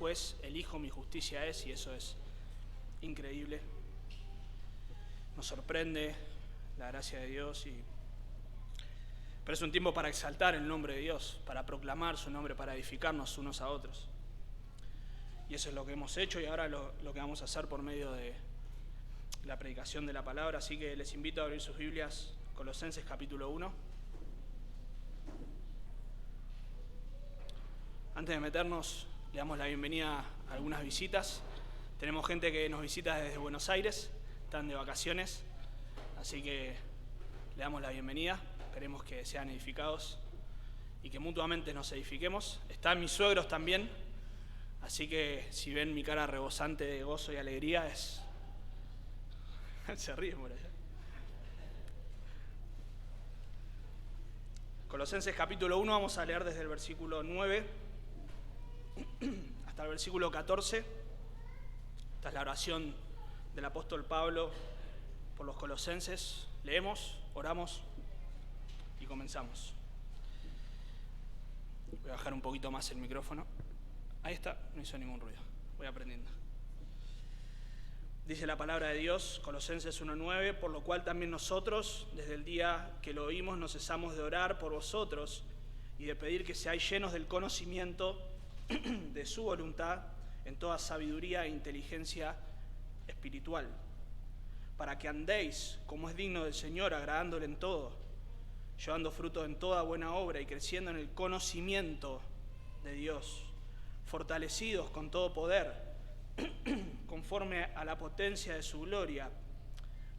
juez, elijo, mi justicia es, y eso es increíble. Nos sorprende la gracia de Dios, pero es un tiempo para exaltar el nombre de Dios, para proclamar su nombre, para edificarnos unos a otros. Y eso es lo que hemos hecho y ahora lo que vamos a hacer por medio de la predicación de la palabra. Así que les invito a abrir sus Biblias, Colosenses capítulo 1. Antes de meternos, le damos la bienvenida a algunas visitas. Tenemos gente que nos visita desde Buenos Aires, están de vacaciones, así que le damos la bienvenida. Esperemos que sean edificados y que mutuamente nos edifiquemos. Están mis suegros también, así que si ven mi cara rebosante de gozo y alegría, se ríen por allá. Colosenses capítulo 1, vamos a leer desde el versículo 9 hasta el versículo 14. Esta es la oración del apóstol Pablo por los colosenses. Leemos, oramos y comenzamos. Voy a bajar un poquito más el micrófono. Ahí está, no hizo ningún ruido. Voy aprendiendo. Dice la palabra de Dios, Colosenses 1:9, por lo cual también nosotros, desde el día que lo oímos, no cesamos de orar por vosotros y de pedir que seáis llenos del conocimiento de su voluntad en toda sabiduría e inteligencia espiritual, para que andéis como es digno del Señor, agradándole en todo, llevando fruto en toda buena obra y creciendo en el conocimiento de Dios, fortalecidos con todo poder, conforme a la potencia de su gloria,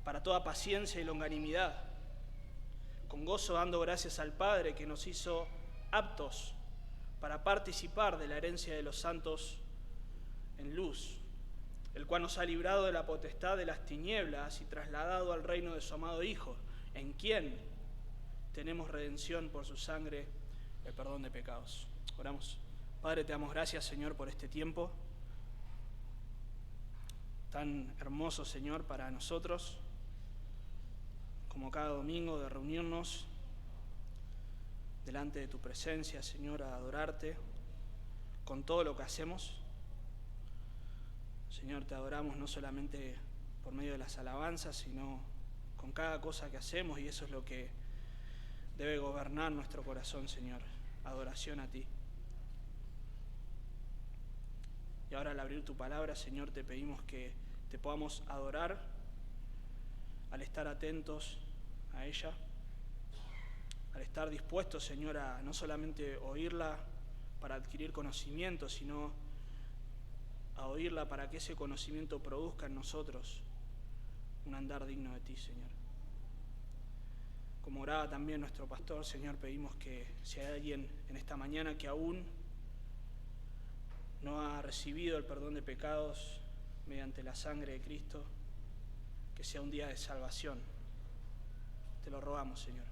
para toda paciencia y longanimidad, con gozo dando gracias al Padre que nos hizo aptos para participar de la herencia de los santos en luz, el cual nos ha librado de la potestad de las tinieblas y trasladado al reino de su amado Hijo, en quien tenemos redención por su sangre, el perdón de pecados. Oramos. Padre, te damos gracias, Señor, por este tiempo tan hermoso, Señor, para nosotros, como cada domingo de reunirnos delante de tu presencia, Señor, a adorarte con todo lo que hacemos. Señor, te adoramos no solamente por medio de las alabanzas, sino con cada cosa que hacemos, y eso es lo que debe gobernar nuestro corazón, Señor, adoración a ti. Y ahora al abrir tu palabra, Señor, te pedimos que te podamos adorar al estar atentos a ella, al estar dispuestos, Señor, a no solamente oírla para adquirir conocimiento, sino a oírla para que ese conocimiento produzca en nosotros un andar digno de ti, Señor. Como oraba también nuestro pastor, Señor, pedimos que si hay alguien en esta mañana que aún no ha recibido el perdón de pecados mediante la sangre de Cristo, que sea un día de salvación. Te lo rogamos, Señor.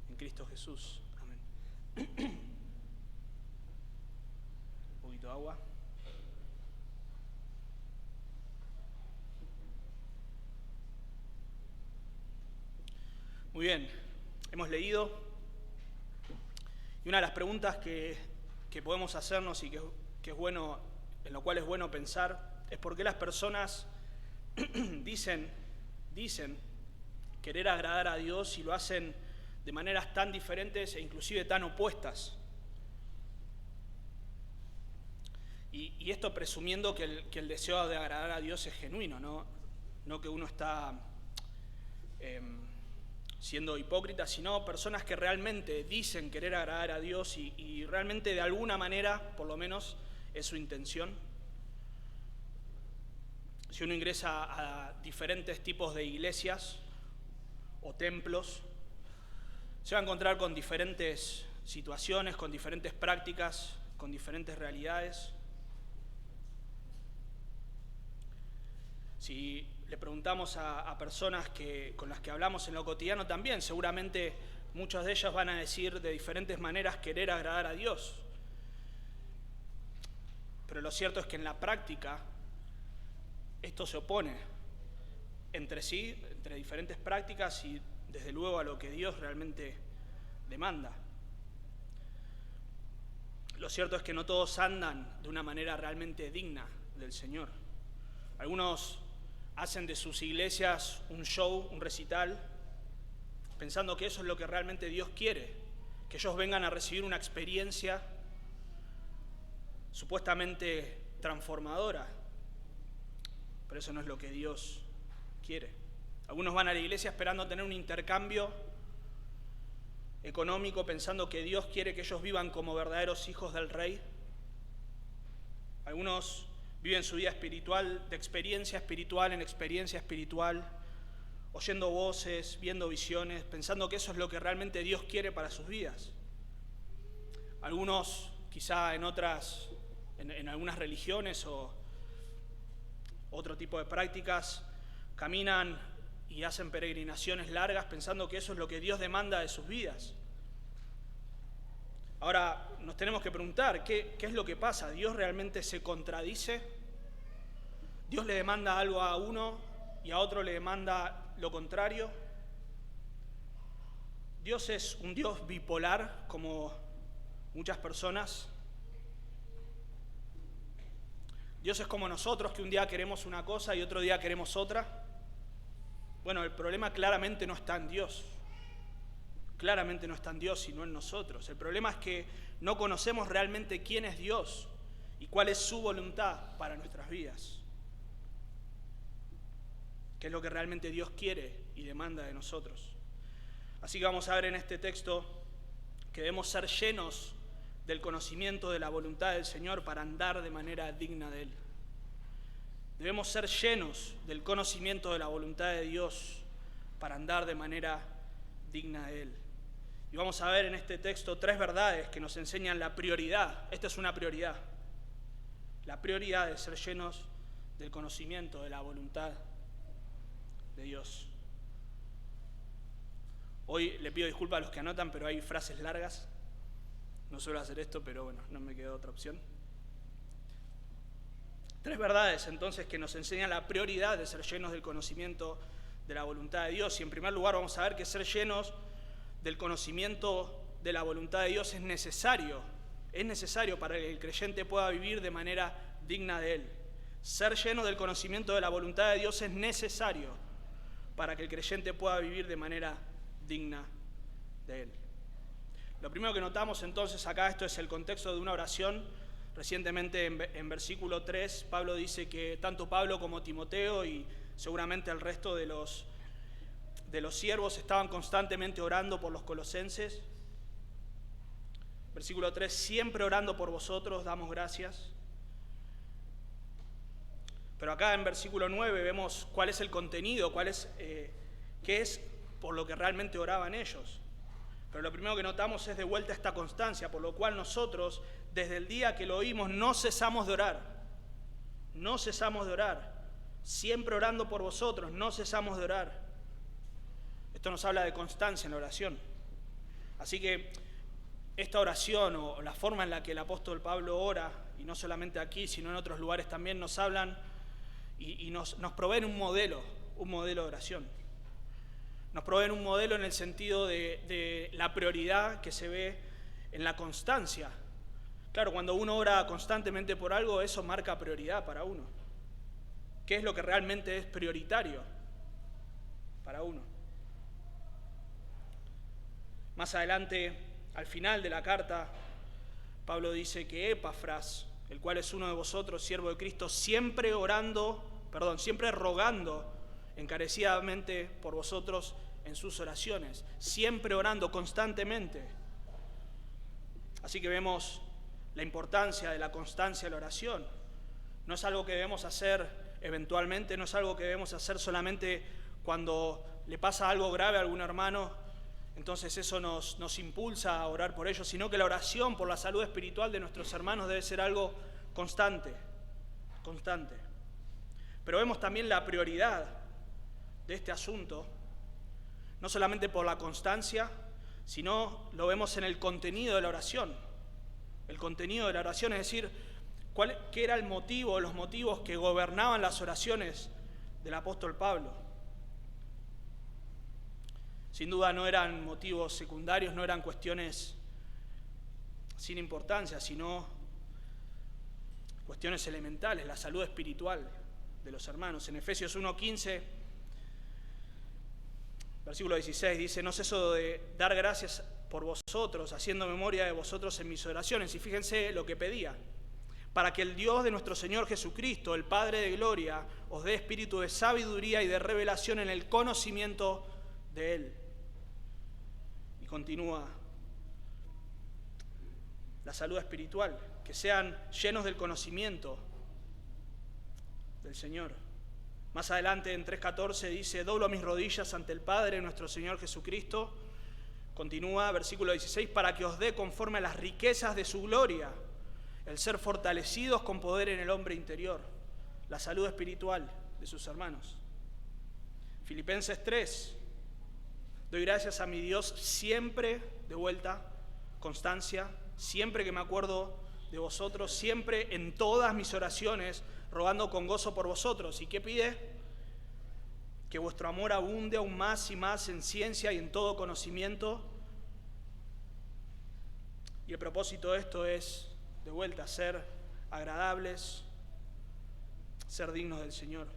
En Cristo Jesús. Amén. Un poquito de agua. Muy bien, hemos leído. Y una de las preguntas que podemos hacernos y que es bueno, en lo cual es bueno pensar, es por qué las personas dicen querer agradar a Dios y lo hacen de maneras tan diferentes e inclusive tan opuestas. Y esto presumiendo que el deseo de agradar a Dios es genuino, no que uno está siendo hipócrita, sino personas que realmente dicen querer agradar a Dios y realmente de alguna manera, por lo menos, es su intención. Si uno ingresa a diferentes tipos de iglesias o templos, se va a encontrar con diferentes situaciones, con diferentes prácticas, con diferentes realidades. Si le preguntamos a personas con las que hablamos en lo cotidiano también, seguramente muchas de ellas van a decir de diferentes maneras querer agradar a Dios. Pero lo cierto es que en la práctica esto se opone entre sí, entre diferentes prácticas y desde luego a lo que Dios realmente demanda. lo cierto es que no todos andan de una manera realmente digna del Señor. Algunos hacen de sus iglesias un show, un recital, pensando que eso es lo que realmente Dios quiere, que ellos vengan a recibir una experiencia supuestamente transformadora, pero eso no es lo que Dios quiere. Algunos van a la iglesia esperando tener un intercambio económico, pensando que Dios quiere que ellos vivan como verdaderos hijos del Rey. Algunos viven su vida espiritual, de experiencia espiritual en experiencia espiritual, oyendo voces, viendo visiones, pensando que eso es lo que realmente Dios quiere para sus vidas. Algunos, quizá en algunas religiones o otro tipo de prácticas, caminan y hacen peregrinaciones largas pensando que eso es lo que Dios demanda de sus vidas. Ahora, nos tenemos que preguntar, ¿qué es lo que pasa? ¿Dios realmente se contradice? ¿Dios le demanda algo a uno y a otro le demanda lo contrario? ¿Dios es un Dios bipolar como muchas personas? ¿Dios es como nosotros, que un día queremos una cosa y otro día queremos otra? Bueno, el problema claramente no está en Dios. Claramente no está en Dios, sino en nosotros. El problema es que no conocemos realmente quién es Dios y cuál es su voluntad para nuestras vidas. ¿Qué es lo que realmente Dios quiere y demanda de nosotros? Así que vamos a ver en este texto que debemos ser llenos del conocimiento de la voluntad del Señor para andar de manera digna de Él. Debemos ser llenos del conocimiento de la voluntad de Dios para andar de manera digna de Él. Y vamos a ver en este texto 3 verdades que nos enseñan la prioridad. Esta es una prioridad. La prioridad de ser llenos del conocimiento de la voluntad de Dios. Hoy le pido disculpas a los que anotan, pero hay frases largas. No suelo hacer esto, pero bueno, no me quedó otra opción. 3 verdades entonces que nos enseñan la prioridad de ser llenos del conocimiento de la voluntad de Dios. Y en primer lugar vamos a ver que ser llenos del conocimiento de la voluntad de Dios es necesario para que el creyente pueda vivir de manera digna de Él. Ser lleno del conocimiento de la voluntad de Dios es necesario para que el creyente pueda vivir de manera digna de Él. Lo primero que notamos entonces acá, esto es el contexto de una oración. Recientemente en versículo 3, Pablo dice que tanto Pablo como Timoteo y seguramente el resto de los siervos estaban constantemente orando por los colosenses. Versículo 3, siempre orando por vosotros, damos gracias. Pero acá en versículo 9 vemos cuál es el contenido, qué es por lo que realmente oraban ellos. Pero lo primero que notamos es de vuelta esta constancia, por lo cual nosotros, desde el día que lo oímos, no cesamos de orar. No cesamos de orar. Siempre orando por vosotros, no cesamos de orar. Esto nos habla de constancia en la oración. Así que esta oración o la forma en la que el apóstol Pablo ora, y no solamente aquí, sino en otros lugares también, nos hablan y nos proveen un modelo de oración. Nos proveen un modelo en el sentido de la prioridad que se ve en la constancia. Claro, cuando uno ora constantemente por algo, eso marca prioridad para uno. ¿Qué es lo que realmente es prioritario para uno? Más adelante, al final de la carta, Pablo dice que Epafras, el cual es uno de vosotros, siervo de Cristo, siempre rogando encarecidamente por vosotros en sus oraciones, siempre orando constantemente. Así que vemos la importancia de la constancia de la oración. No es algo que debemos hacer eventualmente, no es algo que debemos hacer solamente cuando le pasa algo grave a algún hermano, entonces eso nos impulsa a orar por ellos, sino que la oración por la salud espiritual de nuestros hermanos debe ser algo constante. Pero vemos también la prioridad de este asunto, no solamente por la constancia, sino lo vemos en el contenido de la oración. El contenido de la oración, es decir, qué era el motivo, los motivos que gobernaban las oraciones del apóstol Pablo. Sin duda no eran motivos secundarios, no eran cuestiones sin importancia, sino cuestiones elementales, la salud espiritual de los hermanos. En Efesios 1:15, versículo 16, dice: no ceso de dar gracias por vosotros, haciendo memoria de vosotros en mis oraciones. Y fíjense lo que pedía: para que el Dios de nuestro Señor Jesucristo, el Padre de gloria, os dé espíritu de sabiduría y de revelación en el conocimiento de Él. Y continúa: la salud espiritual, que sean llenos del conocimiento del Señor. Más adelante en 3:14 dice: doblo mis rodillas ante el Padre nuestro Señor Jesucristo. Continúa, versículo 16: para que os dé conforme a las riquezas de su gloria el ser fortalecidos con poder en el hombre interior. La salud espiritual de sus hermanos. Filipenses 3: doy gracias a mi Dios siempre, de vuelta, constancia, siempre que me acuerdo de vosotros, siempre en todas mis oraciones, rogando con gozo por vosotros. ¿Y qué pide? Que vuestro amor abunde aún más y más en ciencia y en todo conocimiento. Y el propósito de esto es, de vuelta, ser agradables, ser dignos del Señor.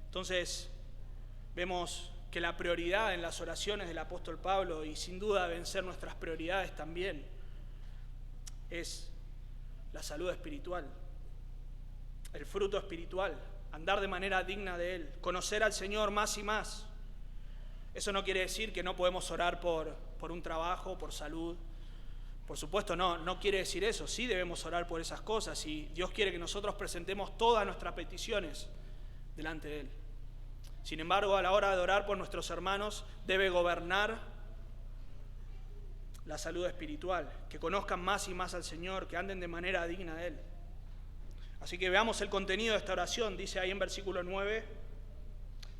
Entonces, vemos que la prioridad en las oraciones del apóstol Pablo, y sin duda deben ser nuestras prioridades también, es la salud espiritual, el fruto espiritual, andar de manera digna de Él, conocer al Señor más y más. Eso no quiere decir que no podemos orar por un trabajo, por salud. Por supuesto, no quiere decir eso. Sí debemos orar por esas cosas y Dios quiere que nosotros presentemos todas nuestras peticiones delante de Él. Sin embargo, a la hora de orar por nuestros hermanos, debe gobernar la salud espiritual, que conozcan más y más al Señor, que anden de manera digna de Él. Así que veamos el contenido de esta oración. Dice ahí en versículo 9: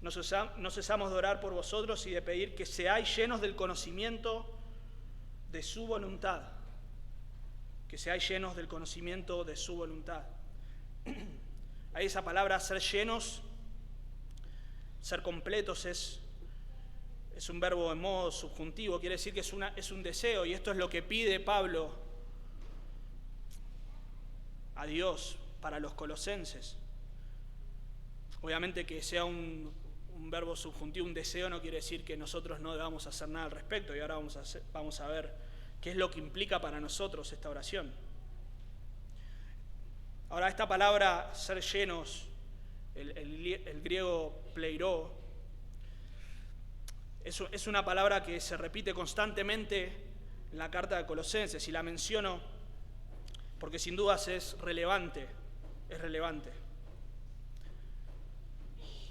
no cesamos de orar por vosotros y de pedir que seáis llenos del conocimiento de su voluntad. Que seáis llenos del conocimiento de su voluntad. Ahí esa palabra ser llenos, ser completos, es un verbo en modo subjuntivo, quiere decir que es un deseo, y esto es lo que pide Pablo a Dios para los colosenses. Obviamente que sea un verbo subjuntivo, un deseo, no quiere decir que nosotros no debamos hacer nada al respecto, y ahora vamos a ver qué es lo que implica para nosotros esta oración. Ahora, esta palabra ser llenos, el griego pleiró, es una palabra que se repite constantemente en la carta de Colosenses, y la menciono porque sin dudas es relevante.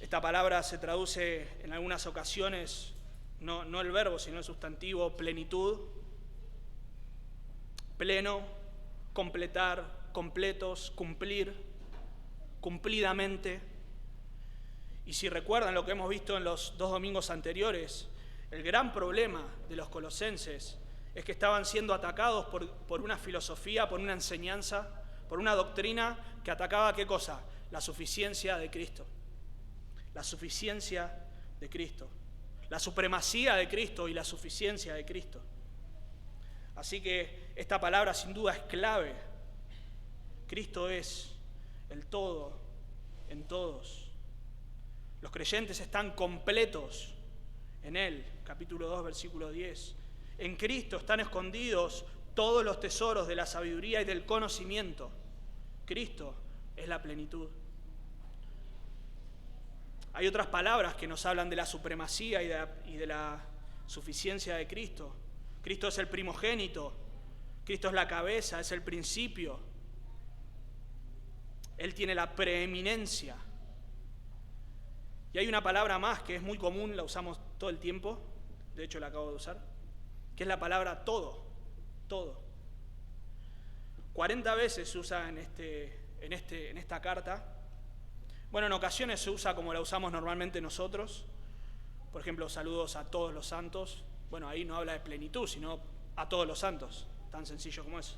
Esta palabra se traduce en algunas ocasiones, no el verbo, sino el sustantivo plenitud, pleno, completar, completos, cumplir, cumplidamente. Y si recuerdan lo que hemos visto en los 2 domingos anteriores, el gran problema de los colosenses es que estaban siendo atacados por una filosofía, por una enseñanza, por una doctrina que atacaba ¿qué cosa? La suficiencia de Cristo. La suficiencia de Cristo. La supremacía de Cristo y la suficiencia de Cristo. Así que esta palabra sin duda es clave. Cristo es el todo en todos. Los creyentes están completos en Él. Capítulo 2, versículo 10. En Cristo están escondidos todos los tesoros de la sabiduría y del conocimiento. Cristo es la plenitud. Hay otras palabras que nos hablan de la supremacía y de la suficiencia de Cristo. Cristo es el primogénito. Cristo es la cabeza, es el principio. Él tiene la preeminencia. Y hay una palabra más que es muy común, la usamos todo el tiempo, de hecho la acabo de usar, que es la palabra todo, todo. 40 veces se usa en esta carta. Bueno, en ocasiones se usa como la usamos normalmente nosotros. Por ejemplo, saludos a todos los santos. Bueno, ahí no habla de plenitud, sino a todos los santos, tan sencillo como eso.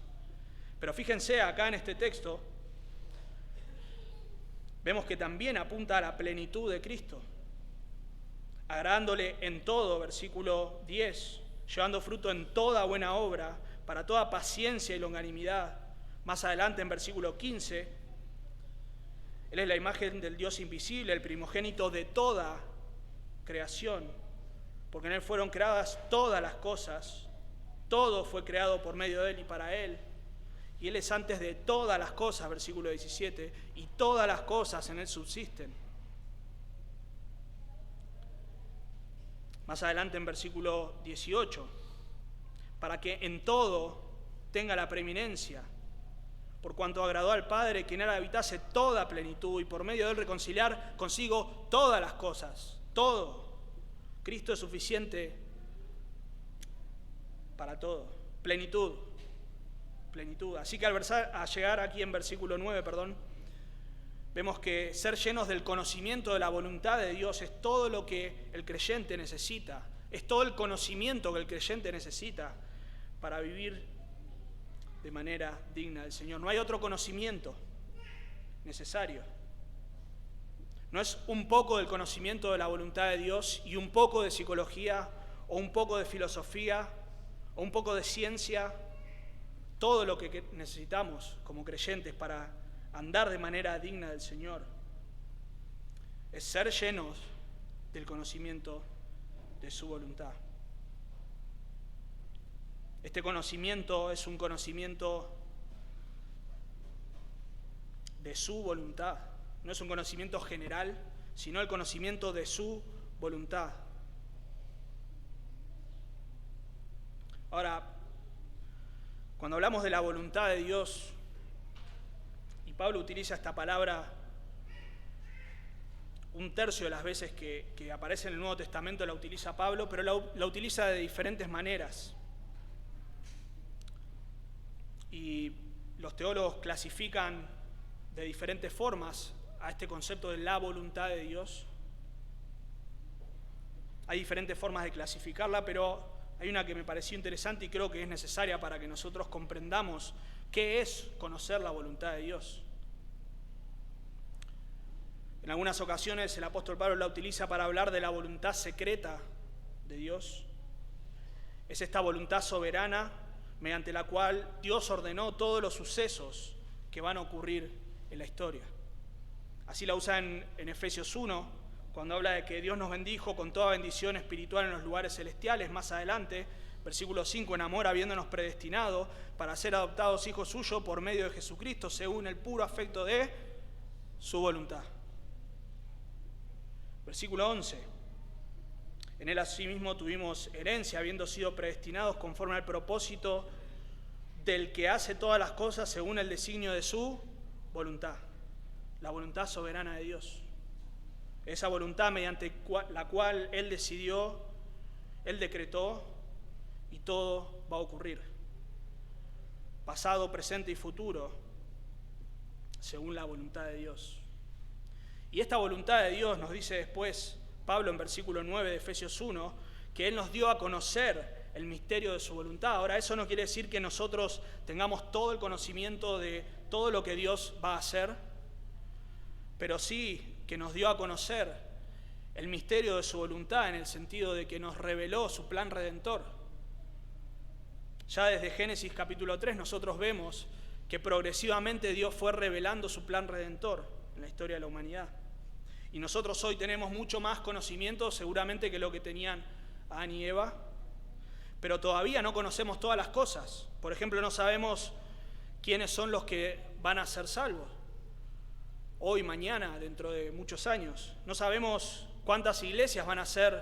Pero fíjense acá en este texto, vemos que también apunta a la plenitud de Cristo, agradándole en todo, versículo 10, llevando fruto en toda buena obra, para toda paciencia y longanimidad. Más adelante, en versículo 15, Él es la imagen del Dios invisible, el primogénito de toda creación, porque en Él fueron creadas todas las cosas, todo fue creado por medio de Él y para Él, y Él es antes de todas las cosas, versículo 17, y todas las cosas en Él subsisten. Más adelante, en versículo 18, para que en todo tenga la preeminencia, por cuanto agradó al Padre que en Él habitase toda plenitud y por medio de Él reconciliar consigo todas las cosas, todo. Cristo es suficiente para todo. Plenitud. Así que al llegar aquí en versículo 9, vemos que ser llenos del conocimiento de la voluntad de Dios es todo lo que el creyente necesita, es todo el conocimiento que el creyente necesita para vivir de manera digna del Señor. No hay otro conocimiento necesario. No es un poco del conocimiento de la voluntad de Dios y un poco de psicología o un poco de filosofía o un poco de ciencia. Todo lo que necesitamos como creyentes para andar de manera digna del Señor es ser llenos del conocimiento de su voluntad. Este conocimiento es un conocimiento de su voluntad. No es un conocimiento general, sino el conocimiento de su voluntad. Ahora, cuando hablamos de la voluntad de Dios, y Pablo utiliza esta palabra un tercio de las veces que aparece en el Nuevo Testamento, la utiliza Pablo, pero la utiliza de diferentes maneras. Y los teólogos clasifican de diferentes formas a este concepto de la voluntad de Dios. Hay diferentes formas de clasificarla, pero hay una que me pareció interesante y creo que es necesaria para que nosotros comprendamos qué es conocer la voluntad de Dios. En algunas ocasiones el apóstol Pablo la utiliza para hablar de la voluntad secreta de Dios. Es esta voluntad soberana mediante la cual Dios ordenó todos los sucesos que van a ocurrir en la historia. Así la usa en Efesios 1, cuando habla de que Dios nos bendijo con toda bendición espiritual en los lugares celestiales. Más adelante, versículo 5, en amor habiéndonos predestinado para ser adoptados hijos suyos por medio de Jesucristo, según el puro afecto de su voluntad. Versículo 11, en Él asimismo tuvimos herencia, habiendo sido predestinados conforme al propósito del que hace todas las cosas según el designio de su voluntad. La voluntad soberana de Dios. Esa voluntad mediante la cual Él decidió, Él decretó y todo va a ocurrir. Pasado, presente y futuro, según la voluntad de Dios. Y esta voluntad de Dios nos dice después Pablo en versículo 9 de Efesios 1, que Él nos dio a conocer el misterio de su voluntad. Ahora, eso no quiere decir que nosotros tengamos todo el conocimiento de todo lo que Dios va a hacer, pero sí que nos dio a conocer el misterio de su voluntad en el sentido de que nos reveló su plan redentor. Ya desde Génesis capítulo 3 nosotros vemos que progresivamente Dios fue revelando su plan redentor en la historia de la humanidad. Y nosotros hoy tenemos mucho más conocimiento seguramente que lo que tenían Adán y Eva, pero todavía no conocemos todas las cosas. Por ejemplo, no sabemos quiénes son los que van a ser salvos. Hoy, mañana, dentro de muchos años. No sabemos cuántas iglesias van a ser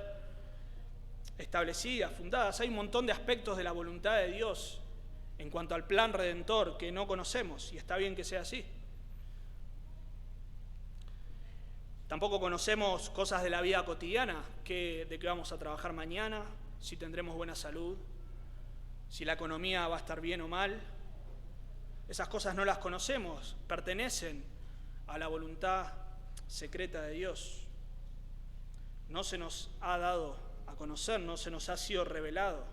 establecidas, fundadas. Hay un montón de aspectos de la voluntad de Dios en cuanto al plan redentor que no conocemos, y está bien que sea así. Tampoco conocemos cosas de la vida cotidiana, de qué vamos a trabajar mañana, si tendremos buena salud, si la economía va a estar bien o mal. Esas cosas no las conocemos, pertenecen a la voluntad secreta de Dios. No se nos ha dado a conocer, no se nos ha sido revelado.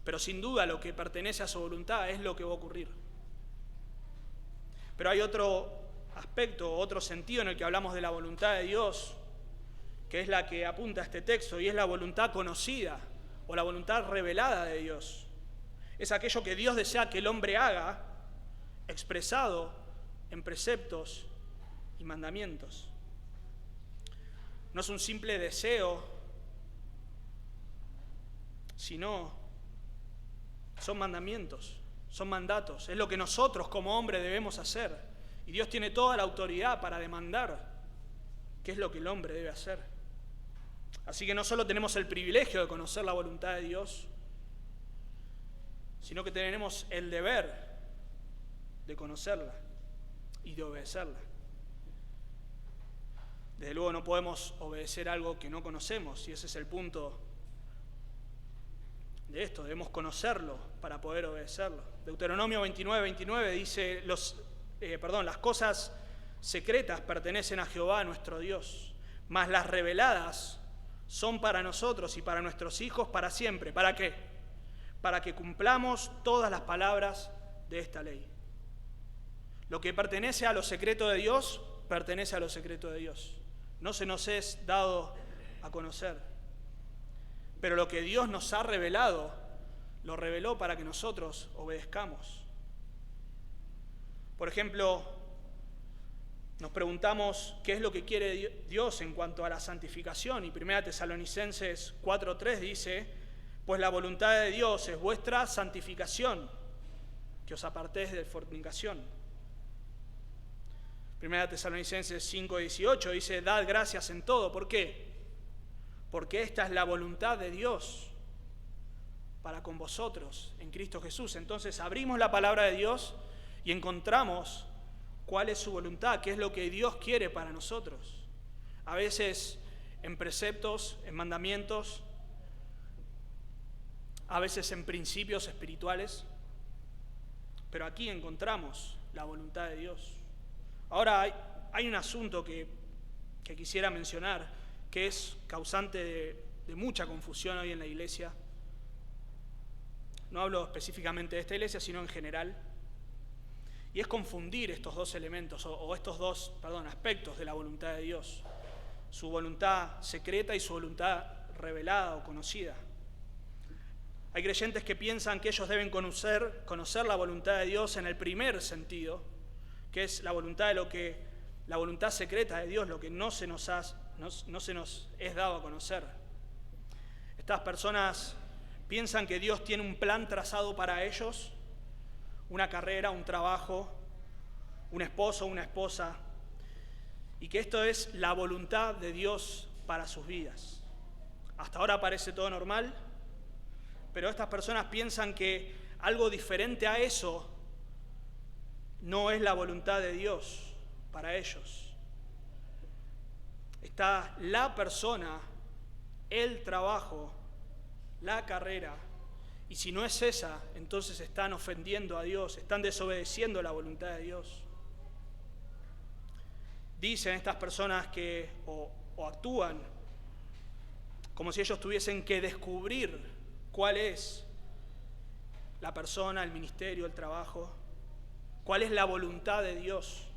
Pero sin duda lo que pertenece a su voluntad es lo que va a ocurrir. Pero hay otro aspecto, otro sentido en el que hablamos de la voluntad de Dios, que es la que apunta a este texto, y es la voluntad conocida o la voluntad revelada de Dios. Es aquello que Dios desea que el hombre haga, expresado en preceptos y mandamientos. No es un simple deseo, sino son mandamientos, son mandatos. Es lo que nosotros como hombres debemos hacer. Y Dios tiene toda la autoridad para demandar qué es lo que el hombre debe hacer. Así que no solo tenemos el privilegio de conocer la voluntad de Dios, sino que tenemos el deber de conocerla y de obedecerla. Desde luego no podemos obedecer algo que no conocemos, y ese es el punto de esto, debemos conocerlo para poder obedecerlo. Deuteronomio 29:29 dice, las cosas secretas pertenecen a Jehová nuestro Dios, mas las reveladas son para nosotros y para nuestros hijos para siempre. ¿Para qué? Para que cumplamos todas las palabras de esta ley. Lo que pertenece a lo secreto de Dios, pertenece a lo secreto de Dios. No se nos es dado a conocer. Pero lo que Dios nos ha revelado, lo reveló para que nosotros obedezcamos. Por ejemplo, nos preguntamos qué es lo que quiere Dios en cuanto a la santificación. Y 1 Tesalonicenses 4:3 dice, pues la voluntad de Dios es vuestra santificación, que os apartéis de fornicación. 1 Tesalonicenses 5:18 dice, dad gracias en todo. ¿Por qué? Porque esta es la voluntad de Dios para con vosotros en Cristo Jesús. Entonces abrimos la palabra de Dios y encontramos cuál es su voluntad, qué es lo que Dios quiere para nosotros. A veces en preceptos, en mandamientos, a veces en principios espirituales, pero aquí encontramos la voluntad de Dios. Ahora hay un asunto que quisiera mencionar, que es causante de mucha confusión hoy en la iglesia. No hablo específicamente de esta iglesia, sino en general. Y es confundir estos dos elementos, o estos dos aspectos de la voluntad de Dios. Su voluntad secreta y su voluntad revelada o conocida. Hay creyentes que piensan que ellos deben conocer la voluntad de Dios en el primer sentido, que es la voluntad secreta de Dios, lo que no se nos es dado a conocer. Estas personas piensan que Dios tiene un plan trazado para ellos, una carrera, un trabajo, un esposo, una esposa, y que esto es la voluntad de Dios para sus vidas. Hasta ahora parece todo normal, pero estas personas piensan que algo diferente a eso no es la voluntad de Dios para ellos. Está la persona, el trabajo, la carrera, y si no es esa, entonces están ofendiendo a Dios, están desobedeciendo la voluntad de Dios. Dicen estas personas o actúan como si ellos tuviesen que descubrir cuál es la persona, el ministerio, el trabajo, cuál es la voluntad de Dios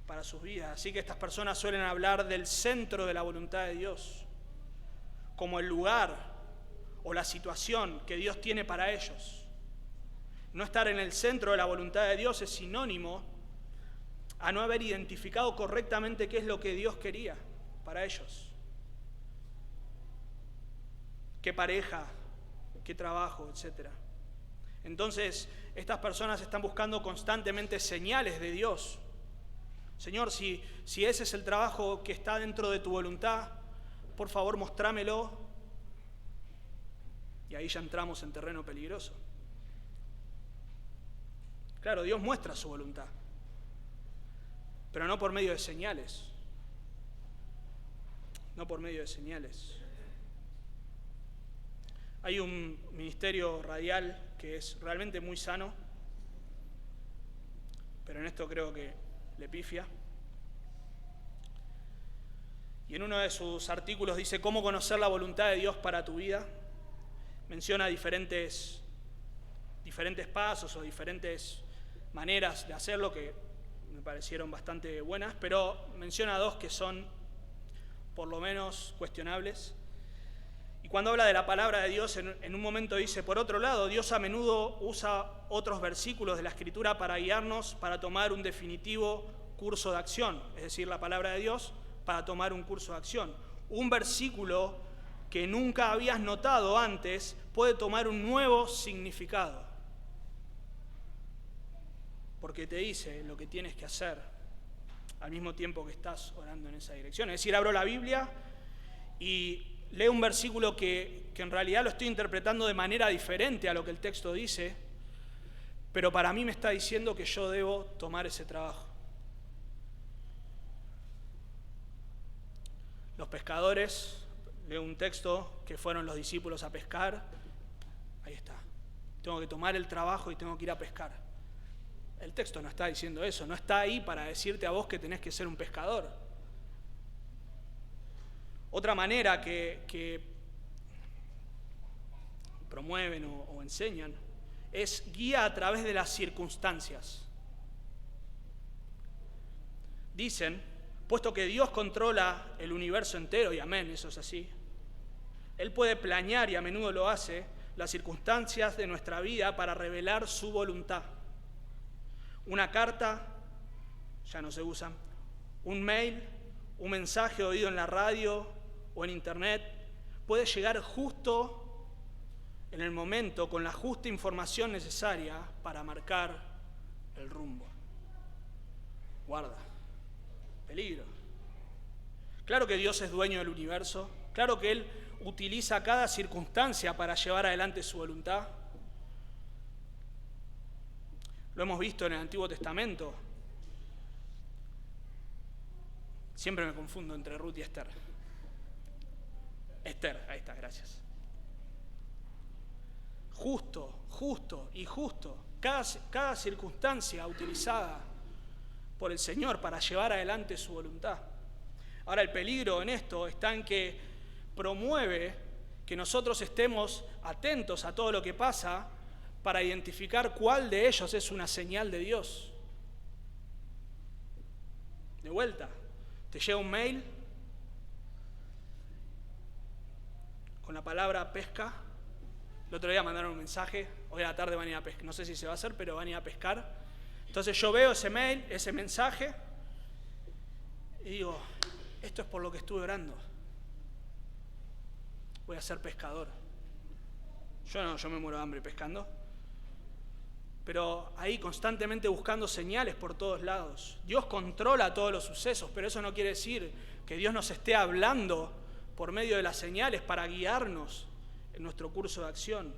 para sus vidas. Así que estas personas suelen hablar del centro de la voluntad de Dios, como el lugar o la situación que Dios tiene para ellos. No estar en el centro de la voluntad de Dios es sinónimo a no haber identificado correctamente qué es lo que Dios quería para ellos. Qué pareja, qué trabajo, etc. Entonces, estas personas están buscando constantemente señales de Dios. Señor, si ese es el trabajo que está dentro de tu voluntad, por favor, mostrámelo. Y ahí ya entramos en terreno peligroso. Claro, Dios muestra su voluntad, pero no por medio de señales. No por medio de señales. Hay un ministerio radial que es realmente muy sano, pero en esto creo que le pifia. Y en uno de sus artículos dice cómo conocer la voluntad de Dios para tu vida. Menciona diferentes pasos o diferentes maneras de hacerlo que me parecieron bastante buenas, pero menciona dos que son por lo menos cuestionables. Y cuando habla de la palabra de Dios, en un momento dice, por otro lado, Dios a menudo usa otros versículos de la Escritura para guiarnos, para tomar un definitivo curso de acción, es decir, la palabra de Dios para tomar un curso de acción. Un versículo que nunca habías notado antes puede tomar un nuevo significado, porque te dice lo que tienes que hacer al mismo tiempo que estás orando en esa dirección. Es decir, abro la Biblia y leo un versículo que en realidad lo estoy interpretando de manera diferente a lo que el texto dice, pero para mí me está diciendo que yo debo tomar ese trabajo. Los pescadores, leo un texto que fueron los discípulos a pescar, ahí está, tengo que tomar el trabajo y tengo que ir a pescar. El texto no está diciendo eso, no está ahí para decirte a vos que tenés que ser un pescador. Otra manera que promueven o enseñan es guía a través de las circunstancias. Dicen, puesto que Dios controla el universo entero, y amén, eso es así, Él puede planear, y a menudo lo hace, las circunstancias de nuestra vida para revelar su voluntad. Una carta, ya no se usan, un mail, un mensaje oído en la radio o en internet, puede llegar justo en el momento con la justa información necesaria para marcar el rumbo. Guarda, peligro. Claro que Dios es dueño del universo, claro que Él utiliza cada circunstancia para llevar adelante su voluntad. Lo hemos visto en el Antiguo Testamento. Siempre me confundo entre Ruth y Esther. Esther, ahí está, gracias. Justo y justo. Cada circunstancia utilizada por el Señor para llevar adelante su voluntad. Ahora, el peligro en esto está en que promueve que nosotros estemos atentos a todo lo que pasa para identificar cuál de ellos es una señal de Dios. De vuelta, te llega un mail con la palabra pesca. El otro día mandaron un mensaje, hoy a la tarde van a ir a pescar, no sé si se va a hacer, pero van a ir a pescar. Entonces yo veo ese mail, ese mensaje, y digo, esto es por lo que estuve orando. Voy a ser pescador. Yo me muero de hambre pescando. Pero ahí constantemente buscando señales por todos lados. Dios controla todos los sucesos, pero eso no quiere decir que Dios nos esté hablando por medio de las señales para guiarnos en nuestro curso de acción.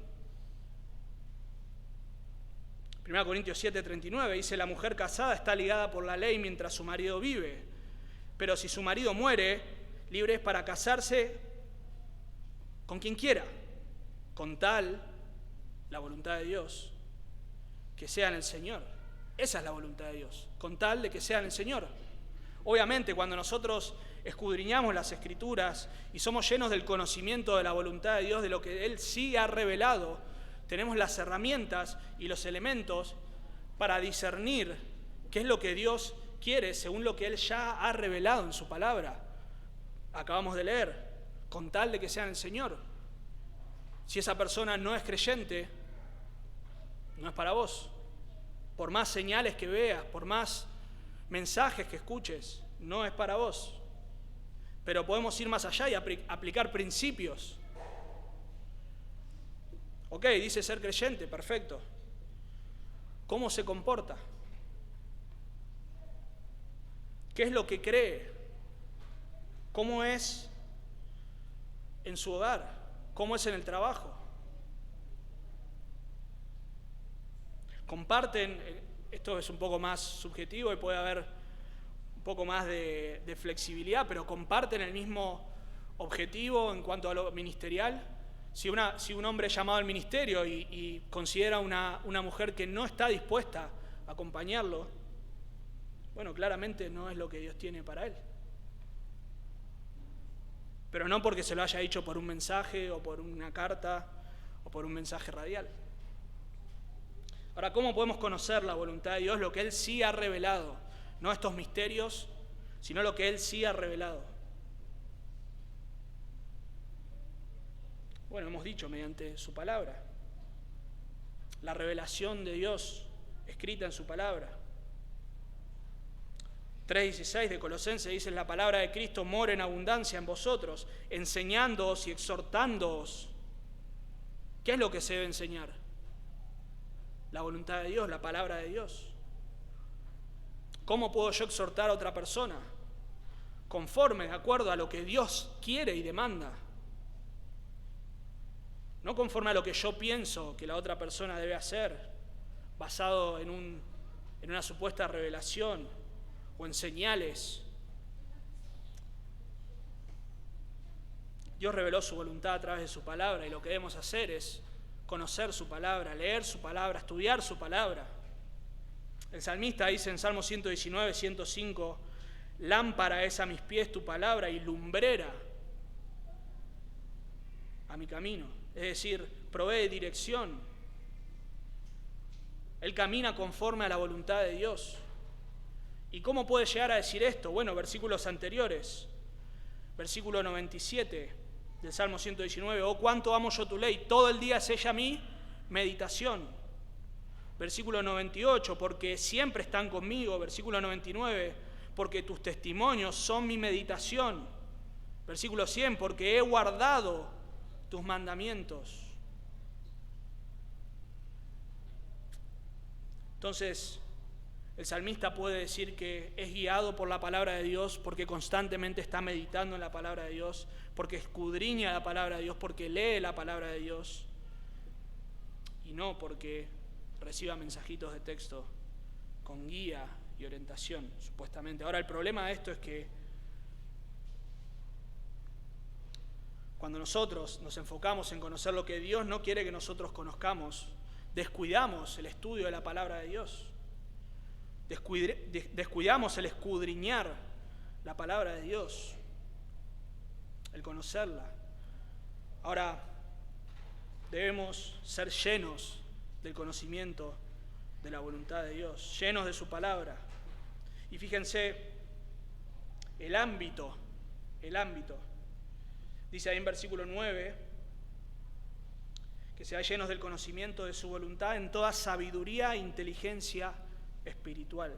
1 Corintios 7:39 dice, la mujer casada está ligada por la ley mientras su marido vive, pero si su marido muere, libre es para casarse con quien quiera, con tal, la voluntad de Dios, que sea en el Señor. Esa es la voluntad de Dios, con tal de que sea en el Señor. Obviamente, cuando nosotros escudriñamos las Escrituras y somos llenos del conocimiento de la voluntad de Dios, de lo que Él sí ha revelado, tenemos las herramientas y los elementos para discernir qué es lo que Dios quiere según lo que Él ya ha revelado en su palabra. Acabamos de leer, con tal de que sea en el Señor. Si esa persona no es creyente, no es para vos. Por más señales que veas, por más mensajes que escuches, no es para vos. Pero podemos ir más allá y aplicar principios. Ok, dice ser creyente, perfecto. ¿Cómo se comporta? ¿Qué es lo que cree? ¿Cómo es en su hogar? ¿Cómo es en el trabajo? Comparten, esto es un poco más subjetivo y puede haber un poco más de flexibilidad, pero comparten el mismo objetivo en cuanto a lo ministerial. Si un hombre es llamado al ministerio y considera una mujer que no está dispuesta a acompañarlo, bueno, claramente no es lo que Dios tiene para él. Pero no porque se lo haya dicho por un mensaje o por una carta o por un mensaje radial. Ahora, ¿cómo podemos conocer la voluntad de Dios? Lo que Él sí ha revelado, no estos misterios, sino lo que Él sí ha revelado. Bueno, hemos dicho, mediante su palabra. La revelación de Dios escrita en su palabra. 3:16 de Colosenses dice: la palabra de Cristo mora en abundancia en vosotros, enseñándoos y exhortándoos. ¿Qué es lo que se debe enseñar? La voluntad de Dios, la palabra de Dios. ¿Cómo puedo yo exhortar a otra persona? Conforme, de acuerdo a lo que Dios quiere y demanda. No conforme a lo que yo pienso que la otra persona debe hacer, basado en una supuesta revelación o en señales. Dios reveló su voluntad a través de su palabra y lo que debemos hacer es conocer su palabra, leer su palabra, estudiar su palabra. El salmista dice en Salmo 119, 105, lámpara es a mis pies tu palabra y lumbrera a mi camino. Es decir, provee dirección. Él camina conforme a la voluntad de Dios. ¿Y cómo puede llegar a decir esto? Bueno, versículos anteriores. Versículo 97 del Salmo 119. Oh, cuánto amo yo tu ley, todo el día es ella mi meditación. Versículo 98, porque siempre están conmigo. Versículo 99, porque tus testimonios son mi meditación. Versículo 100, porque he guardado tus mandamientos. Entonces, el salmista puede decir que es guiado por la palabra de Dios porque constantemente está meditando en la palabra de Dios, porque escudriña la palabra de Dios, porque lee la palabra de Dios, y no porque reciba mensajitos de texto con guía y orientación, supuestamente. Ahora, el problema de esto es que cuando nosotros nos enfocamos en conocer lo que Dios no quiere que nosotros conozcamos, descuidamos el estudio de la palabra de Dios. Descuidamos el escudriñar la palabra de Dios, el conocerla. Ahora, debemos ser llenos del conocimiento de la voluntad de Dios, llenos de su palabra. Y fíjense, el ámbito, dice ahí en versículo 9, que sean llenos del conocimiento de su voluntad en toda sabiduría e inteligencia espiritual.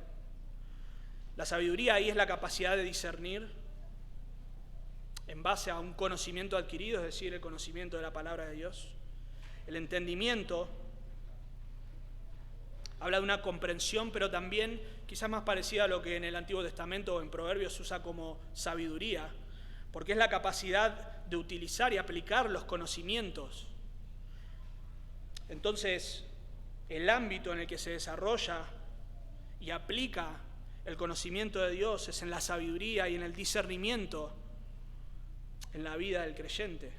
La sabiduría ahí es la capacidad de discernir en base a un conocimiento adquirido, es decir, el conocimiento de la palabra de Dios. El entendimiento habla de una comprensión, pero también quizás más parecida a lo que en el Antiguo Testamento o en Proverbios se usa como sabiduría, porque es la capacidad de utilizar y aplicar los conocimientos. Entonces, el ámbito en el que se desarrolla y aplica el conocimiento de Dios es en la sabiduría y en el discernimiento en la vida del creyente.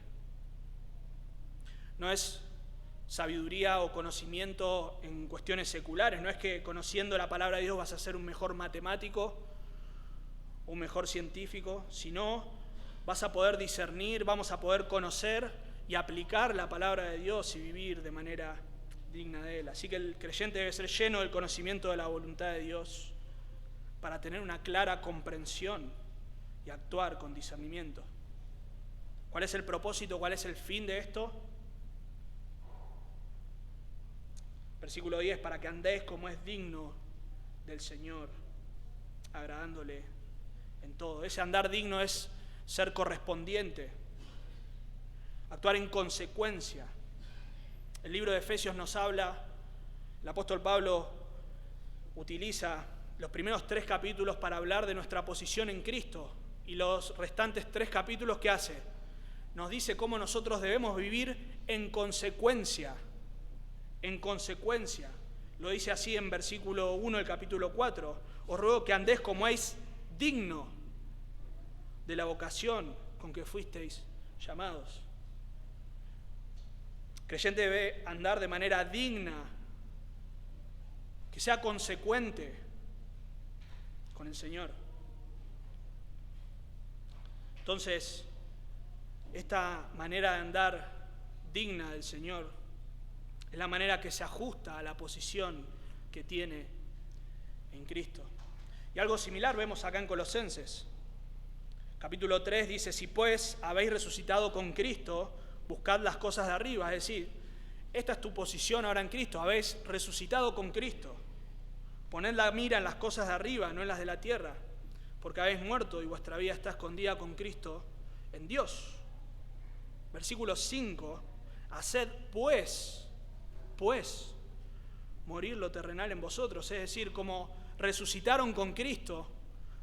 No es sabiduría o conocimiento en cuestiones seculares, no es que conociendo la palabra de Dios vas a ser un mejor matemático, un mejor científico, sino vas a poder discernir, vamos a poder conocer y aplicar la palabra de Dios y vivir de manera digna de Él. Así que el creyente debe ser lleno del conocimiento de la voluntad de Dios para tener una clara comprensión y actuar con discernimiento. ¿Cuál es el propósito? ¿Cuál es el fin de esto? Versículo 10, para que andéis como es digno del Señor, agradándole en todo. Ese andar digno es ser correspondiente, actuar en consecuencia. El libro de Efesios nos habla, el apóstol Pablo utiliza los primeros 3 capítulos para hablar de nuestra posición en Cristo, y los restantes 3 capítulos, ¿qué hace? Nos dice cómo nosotros debemos vivir en consecuencia. En consecuencia. Lo dice así en versículo 1 del capítulo 4. Os ruego que andéis como es digno de la vocación con que fuisteis llamados. El creyente debe andar de manera digna, que sea consecuente con el Señor. Entonces, esta manera de andar digna del Señor es la manera que se ajusta a la posición que tiene en Cristo. Y algo similar vemos acá en Colosenses. Capítulo 3 dice: si pues habéis resucitado con Cristo, buscad las cosas de arriba, es decir, esta es tu posición ahora en Cristo, habéis resucitado con Cristo. Poned la mira en las cosas de arriba, no en las de la tierra, porque habéis muerto y vuestra vida está escondida con Cristo en Dios. Versículo 5, haced pues, morir lo terrenal en vosotros, es decir, como resucitaron con Cristo,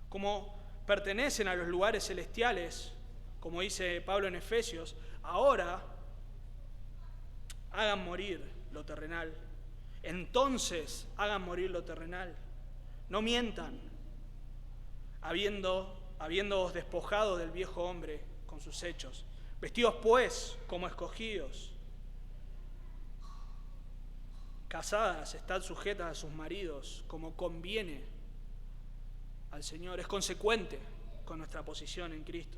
como pertenecen a los lugares celestiales, como dice Pablo en Efesios, ahora hagan morir lo terrenal. Entonces hagan morir lo terrenal. No mientan, habiéndoos despojado del viejo hombre con sus hechos. Vestidos pues como escogidos. Casadas, estad sujetas a sus maridos como conviene al Señor. Es consecuente con nuestra posición en Cristo.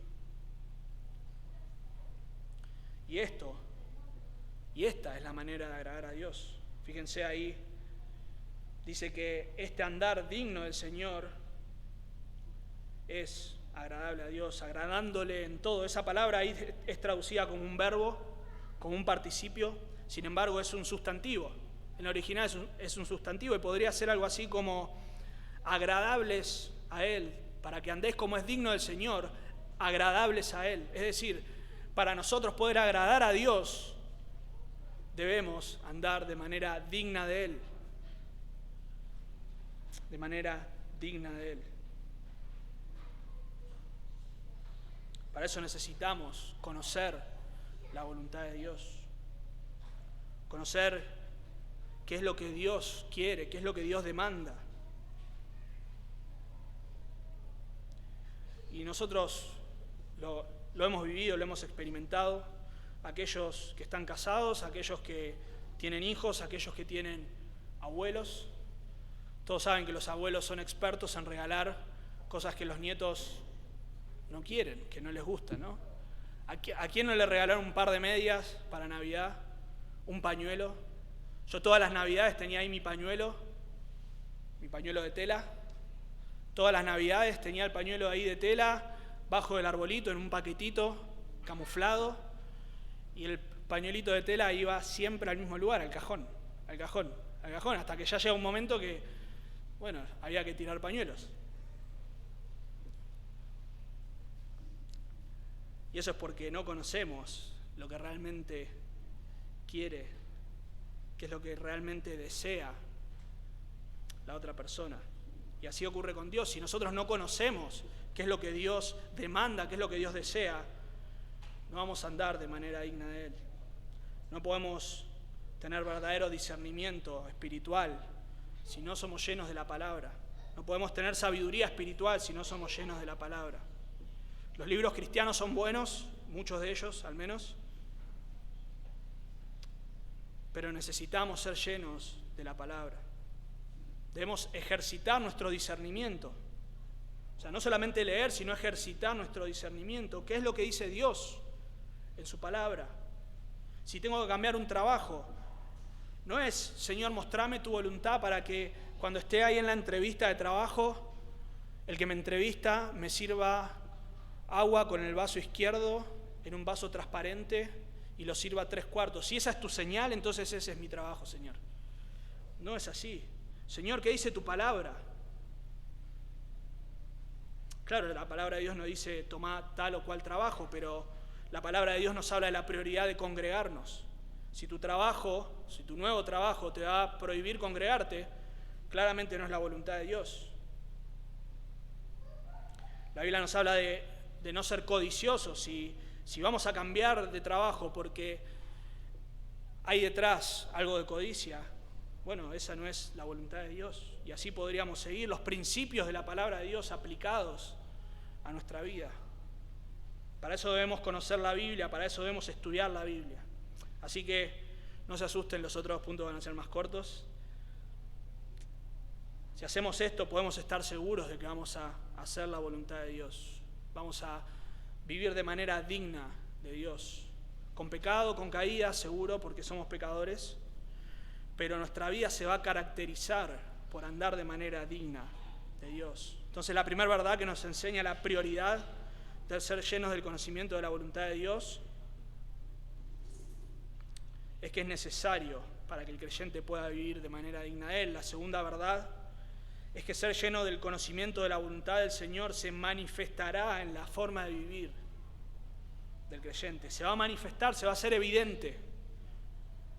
Y esta es la manera de agradar a Dios. Fíjense ahí, dice que este andar digno del Señor es agradable a Dios, agradándole en todo. Esa palabra ahí es traducida como un verbo, como un participio, sin embargo es un sustantivo. En el original es un sustantivo y podría ser algo así como agradables a Él, para que andéis como es digno del Señor, agradables a Él. Es decir, para nosotros poder agradar a Dios, debemos andar de manera digna de Él. De manera digna de Él. Para eso necesitamos conocer la voluntad de Dios. Conocer qué es lo que Dios quiere, qué es lo que Dios demanda. Y nosotros lo hemos vivido, lo hemos experimentado. Aquellos que están casados, aquellos que tienen hijos, aquellos que tienen abuelos. Todos saben que los abuelos son expertos en regalar cosas que los nietos no quieren, que no les gustan, ¿no? ¿A quién no le regalaron un par de medias para Navidad? ¿Un pañuelo? Yo todas las Navidades tenía ahí mi pañuelo de tela. Todas las Navidades tenía el pañuelo ahí de tela, bajo del arbolito, en un paquetito, camuflado. Y el pañuelito de tela iba siempre al mismo lugar, al cajón, hasta que ya llega un momento que, bueno, había que tirar pañuelos. Y eso es porque no conocemos lo que realmente quiere, qué es lo que realmente desea la otra persona. Y así ocurre con Dios. Si nosotros no conocemos qué es lo que Dios demanda, qué es lo que Dios desea, no vamos a andar de manera digna de Él. No podemos tener verdadero discernimiento espiritual si no somos llenos de la palabra. No podemos tener sabiduría espiritual si no somos llenos de la palabra. Los libros cristianos son buenos, muchos de ellos al menos, pero necesitamos ser llenos de la palabra. Debemos ejercitar nuestro discernimiento. O sea, no solamente leer, sino ejercitar nuestro discernimiento. ¿Qué es lo que dice Dios en su palabra? Si tengo que cambiar un trabajo, no es, Señor, mostrame tu voluntad para que cuando esté ahí en la entrevista de trabajo, el que me entrevista me sirva agua con el vaso izquierdo en un vaso transparente y lo sirva 3/4. Si esa es tu señal, entonces ese es mi trabajo, Señor. No es así. Señor, ¿qué dice tu palabra? Claro, la palabra de Dios no dice toma tal o cual trabajo, pero la palabra de Dios nos habla de la prioridad de congregarnos. Si tu nuevo trabajo te va a prohibir congregarte, claramente no es la voluntad de Dios. La Biblia nos habla de no ser codiciosos. Si vamos a cambiar de trabajo porque hay detrás algo de codicia, bueno, esa no es la voluntad de Dios. Y así podríamos seguir los principios de la palabra de Dios aplicados a nuestra vida. Para eso debemos conocer la Biblia, para eso debemos estudiar la Biblia. Así que no se asusten, los otros puntos van a ser más cortos. Si hacemos esto, podemos estar seguros de que vamos a hacer la voluntad de Dios. Vamos a vivir de manera digna de Dios. Con pecado, con caída, seguro, porque somos pecadores. Pero nuestra vida se va a caracterizar por andar de manera digna de Dios. Entonces, la primera verdad que nos enseña la prioridad de ser llenos del conocimiento de la voluntad de Dios es que es necesario para que el creyente pueda vivir de manera digna de Él. La segunda verdad es que ser lleno del conocimiento de la voluntad del Señor se manifestará en la forma de vivir del creyente. Se va a manifestar, se va a hacer evidente.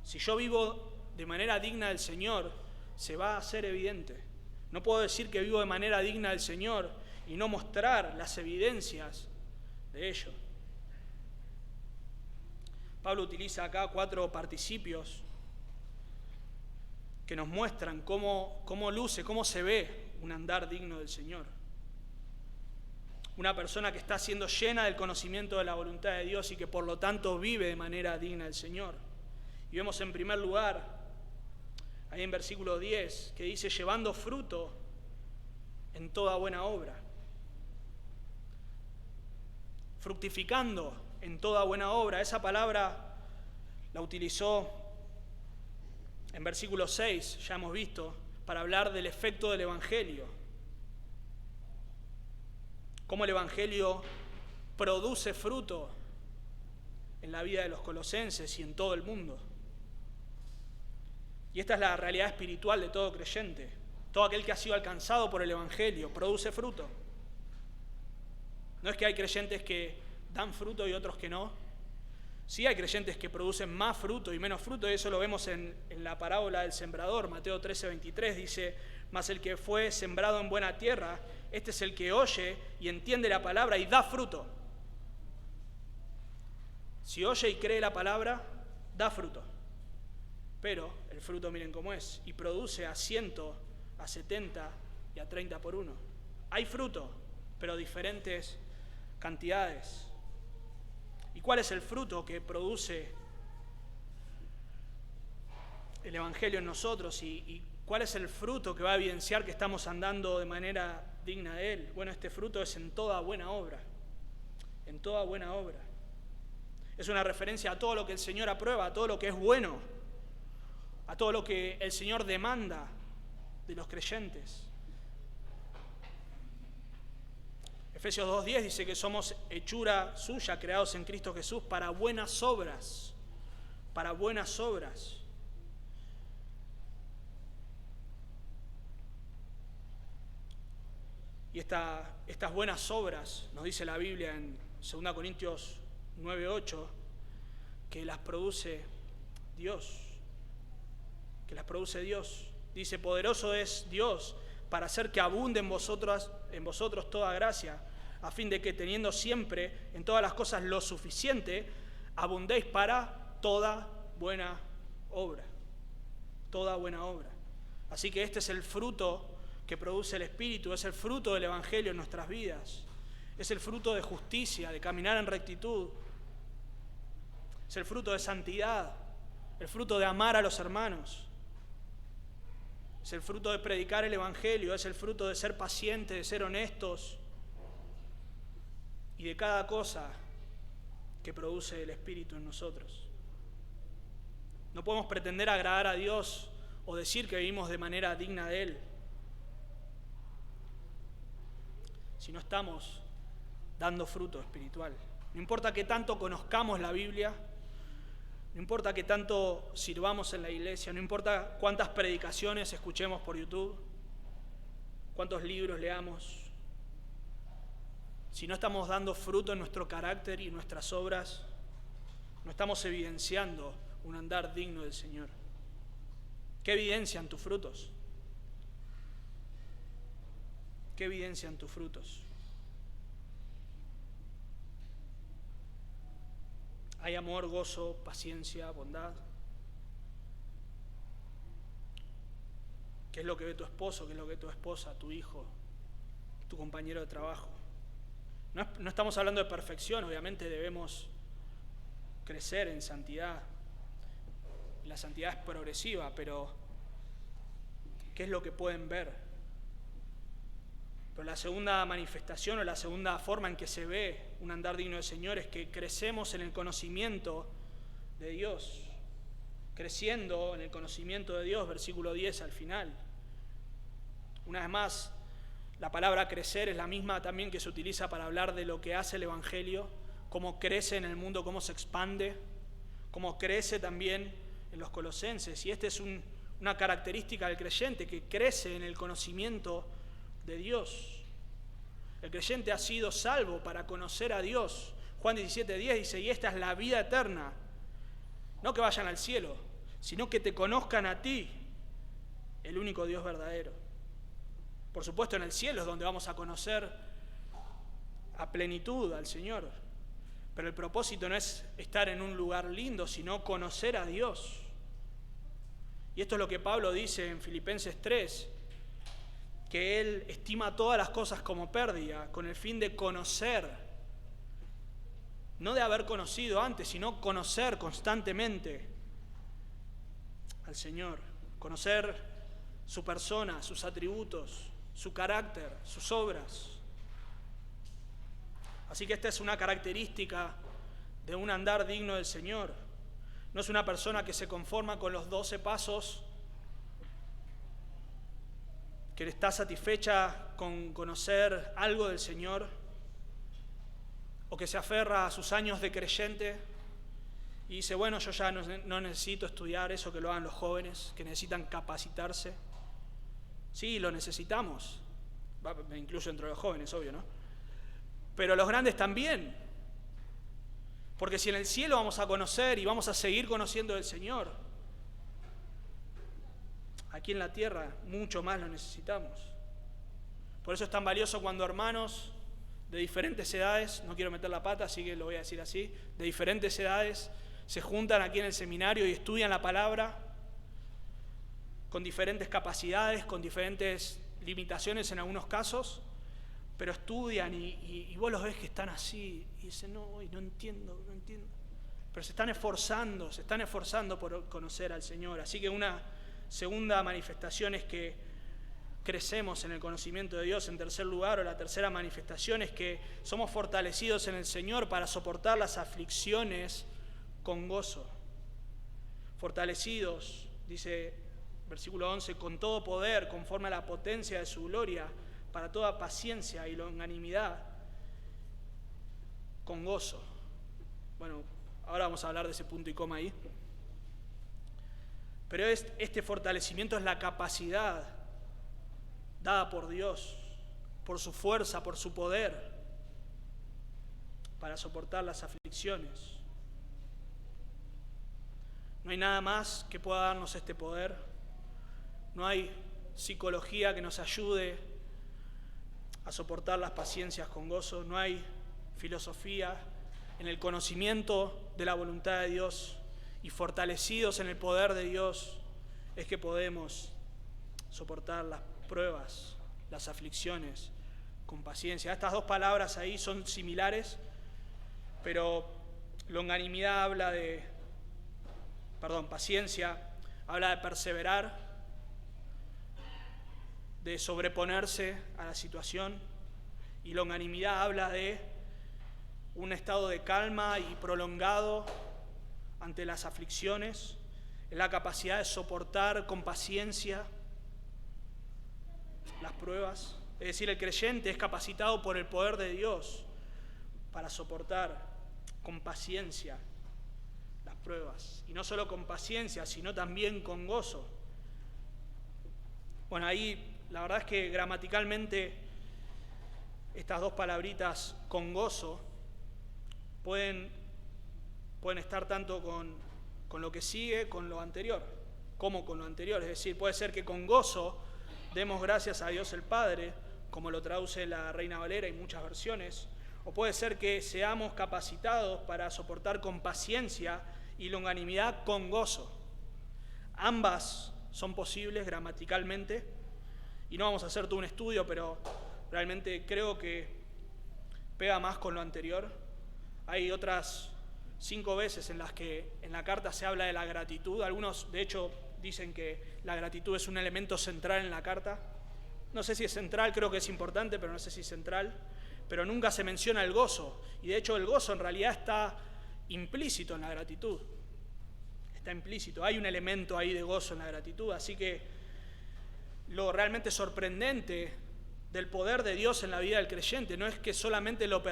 Si yo vivo de manera digna del Señor, se va a hacer evidente. No puedo decir que vivo de manera digna del Señor y no mostrar las evidencias de ello. Pablo utiliza acá 4 participios que nos muestran cómo luce, cómo se ve un andar digno del Señor. Una persona que está siendo llena del conocimiento de la voluntad de Dios y que por lo tanto vive de manera digna del Señor. Y vemos en primer lugar, ahí en versículo 10, que dice, llevando fruto en toda buena obra. Fructificando en toda buena obra. Esa palabra la utilizó en versículo 6, ya hemos visto, para hablar del efecto del Evangelio. Cómo el Evangelio produce fruto en la vida de los colosenses y en todo el mundo. Y esta es la realidad espiritual de todo creyente. Todo aquel que ha sido alcanzado por el Evangelio produce fruto. No es que hay creyentes que dan fruto y otros que no. Sí hay creyentes que producen más fruto y menos fruto, y eso lo vemos en la parábola del sembrador. Mateo 13:23 dice, mas el que fue sembrado en buena tierra, este es el que oye y entiende la palabra y da fruto. Si oye y cree la palabra, da fruto. Pero el fruto, miren cómo es, y produce a 100, a 70 y a 30 por uno. Hay fruto, pero diferentes cantidades. ¿Y cuál es el fruto que produce el Evangelio en nosotros? ¿Y cuál es el fruto que va a evidenciar que estamos andando de manera digna de Él? Bueno, este fruto es en toda buena obra. En toda buena obra. Es una referencia a todo lo que el Señor aprueba, a todo lo que es bueno, a todo lo que el Señor demanda de los creyentes. Efesios 2:10 dice que somos hechura suya, creados en Cristo Jesús para buenas obras. Para buenas obras. Y estas buenas obras, nos dice la Biblia en 2 Corintios 9:8, que las produce Dios. Que las produce Dios. Dice, poderoso es Dios para hacer que abunde en vosotros toda gracia, a fin de que teniendo siempre en todas las cosas lo suficiente, abundéis para toda buena obra. Toda buena obra. Así que este es el fruto que produce el Espíritu, es el fruto del Evangelio en nuestras vidas. Es el fruto de justicia, de caminar en rectitud. Es el fruto de santidad, el fruto de amar a los hermanos. Es el fruto de predicar el Evangelio, es el fruto de ser pacientes, de ser honestos y de cada cosa que produce el Espíritu en nosotros. No podemos pretender agradar a Dios o decir que vivimos de manera digna de Él si no estamos dando fruto espiritual. No importa qué tanto conozcamos la Biblia, no importa qué tanto sirvamos en la iglesia, no importa cuántas predicaciones escuchemos por YouTube, cuántos libros leamos, si no estamos dando fruto en nuestro carácter y en nuestras obras, no estamos evidenciando un andar digno del Señor. ¿Qué evidencian tus frutos? ¿Qué evidencian tus frutos? ¿Hay amor, gozo, paciencia, bondad? ¿Qué es lo que ve tu esposo? ¿Qué es lo que ve tu esposa, tu hijo, tu compañero de trabajo? No estamos hablando de perfección, obviamente debemos crecer en santidad. La santidad es progresiva, pero ¿qué es lo que pueden ver? Pero la segunda manifestación o la segunda forma en que se ve un andar digno del Señor es que crecemos en el conocimiento de Dios. Creciendo en el conocimiento de Dios, versículo 10 al final. Una vez más, la palabra crecer es la misma también que se utiliza para hablar de lo que hace el Evangelio, cómo crece en el mundo, cómo se expande, cómo crece también en los Colosenses, y esta es una característica del creyente, que crece en el conocimiento de Dios. El creyente ha sido salvo para conocer a Dios. Juan 17:10 dice, y esta es la vida eterna, no que vayan al cielo, sino que te conozcan a ti, el único Dios verdadero. Por supuesto, en el cielo es donde vamos a conocer a plenitud al Señor, pero el propósito no es estar en un lugar lindo, sino conocer a Dios. Y esto es lo que Pablo dice en Filipenses 3, que él estima todas las cosas como pérdida, con el fin de conocer, no de haber conocido antes, sino conocer constantemente al Señor, conocer su persona, sus atributos, su carácter, sus obras. Así que esta es una característica de un andar digno del Señor. No es una persona que se conforma con los 12 pasos, que está satisfecha con conocer algo del Señor, o que se aferra a sus años de creyente y dice, bueno, yo ya no necesito estudiar eso que lo hagan los jóvenes, que necesitan capacitarse. Sí, lo necesitamos. Me incluyo entre los jóvenes, obvio, ¿no? Pero los grandes también. Porque si en el cielo vamos a conocer y vamos a seguir conociendo del Señor, aquí en la tierra mucho más lo necesitamos. Por eso es tan valioso cuando hermanos de diferentes edades, no quiero meter la pata, así que lo voy a decir así, de diferentes edades se juntan aquí en el seminario y estudian la palabra con diferentes capacidades, con diferentes limitaciones en algunos casos, pero estudian y vos los ves que están así y dicen, no entiendo. Pero se están esforzando por conocer al Señor. Así que una segunda manifestación es que crecemos en el conocimiento de Dios. En tercer lugar, o la tercera manifestación, es que somos fortalecidos en el Señor para soportar las aflicciones con gozo. Fortalecidos, dice versículo 11, con todo poder, conforme a la potencia de su gloria, para toda paciencia y longanimidad, con gozo. Bueno, ahora vamos a hablar de ese punto y coma ahí. Pero este fortalecimiento es la capacidad dada por Dios, por su fuerza, por su poder, para soportar las aflicciones. No hay nada más que pueda darnos este poder. No hay psicología que nos ayude a soportar las paciencias con gozo. No hay filosofía. En el conocimiento de la voluntad de Dios y fortalecidos en el poder de Dios es que podemos soportar las pruebas, las aflicciones con paciencia. Estas dos palabras ahí son similares, pero longanimidad habla de, paciencia habla de perseverar, de sobreponerse a la situación, y longanimidad habla de un estado de calma y prolongado ante las aflicciones, es la capacidad de soportar con paciencia las pruebas. Es decir, el creyente es capacitado por el poder de Dios para soportar con paciencia las pruebas. Y no solo con paciencia, sino también con gozo. Bueno, ahí la verdad es que gramaticalmente estas dos palabritas, con gozo, pueden estar tanto con lo que sigue, con lo anterior, como con lo anterior. Es decir, puede ser que con gozo demos gracias a Dios el Padre, como lo traduce la Reina Valera y muchas versiones, o puede ser que seamos capacitados para soportar con paciencia y longanimidad con gozo. Ambas son posibles gramaticalmente, y no vamos a hacer todo un estudio, pero realmente creo que pega más con lo anterior. Hay otras 5 veces en las que en la carta se habla de la gratitud. Algunos, de hecho, dicen que la gratitud es un elemento central en la carta. No sé si es central, creo que es importante, pero no sé si es central. Pero nunca se menciona el gozo. Y de hecho el gozo en realidad está implícito en la gratitud. Está implícito. Hay un elemento ahí de gozo en la gratitud. Así que lo realmente sorprendente del poder de Dios en la vida del creyente no es que solamente lo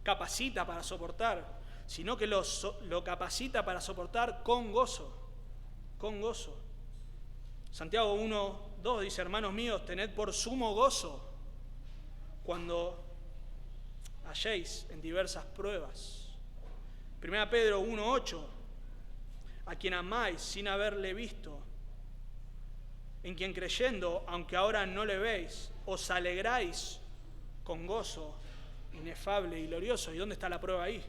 capacita para soportar, sino que lo capacita para soportar con gozo, con gozo. Santiago 1:2 dice, hermanos míos, tened por sumo gozo cuando halléis en diversas pruebas. 1 Pedro 1:8, a quien amáis sin haberle visto, en quien creyendo, aunque ahora no le veis, os alegráis con gozo inefable y glorioso. ¿Y dónde está la prueba ahí?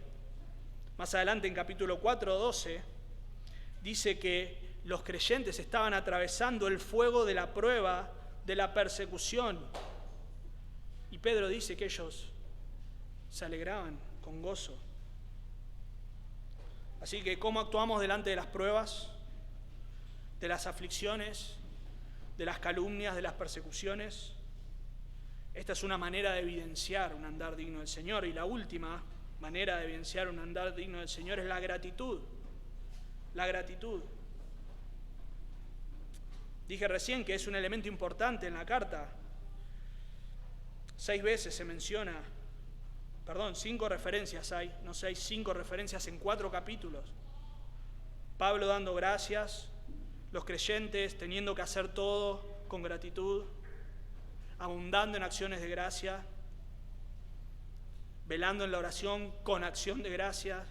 Más adelante en capítulo 4:12 dice que los creyentes estaban atravesando el fuego de la prueba, de la persecución. Y Pedro dice que ellos se alegraban con gozo. Así que, ¿cómo actuamos delante de las pruebas, de las aflicciones, de las calumnias, de las persecuciones? Esta es una manera de evidenciar un andar digno del Señor. Y la última manera de evidenciar un andar digno del Señor es la gratitud. La gratitud. Dije recién que es un elemento importante en la carta. 5 referencias hay, no 6, 5 referencias en 4 capítulos. Pablo dando gracias, los creyentes teniendo que hacer todo con gratitud, abundando en acciones de gracia, velando en la oración con acción de gracia.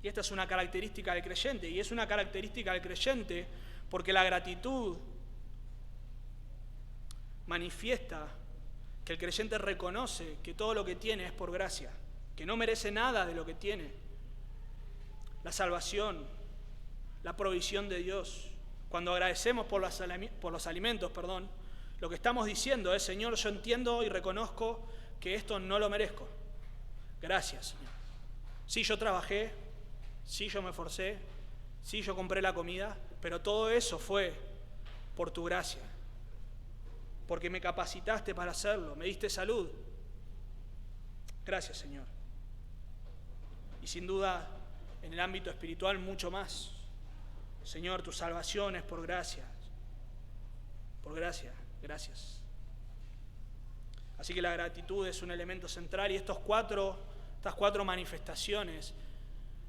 Y esta es una característica del creyente, y es una característica del creyente porque la gratitud manifiesta que el creyente reconoce que todo lo que tiene es por gracia, que no merece nada de lo que tiene. La salvación, la provisión de Dios. Cuando agradecemos por los alimentos, lo que estamos diciendo es, Señor, yo entiendo y reconozco que esto no lo merezco. Gracias, Señor. Sí, yo trabajé, sí, yo me esforcé, sí, yo compré la comida, pero todo eso fue por tu gracia. Porque me capacitaste para hacerlo, me diste salud. Gracias, Señor. Y sin duda, en el ámbito espiritual, mucho más. Señor, tu salvación es por gracia. Por gracia, gracias. Así que la gratitud es un elemento central y estas cuatro manifestaciones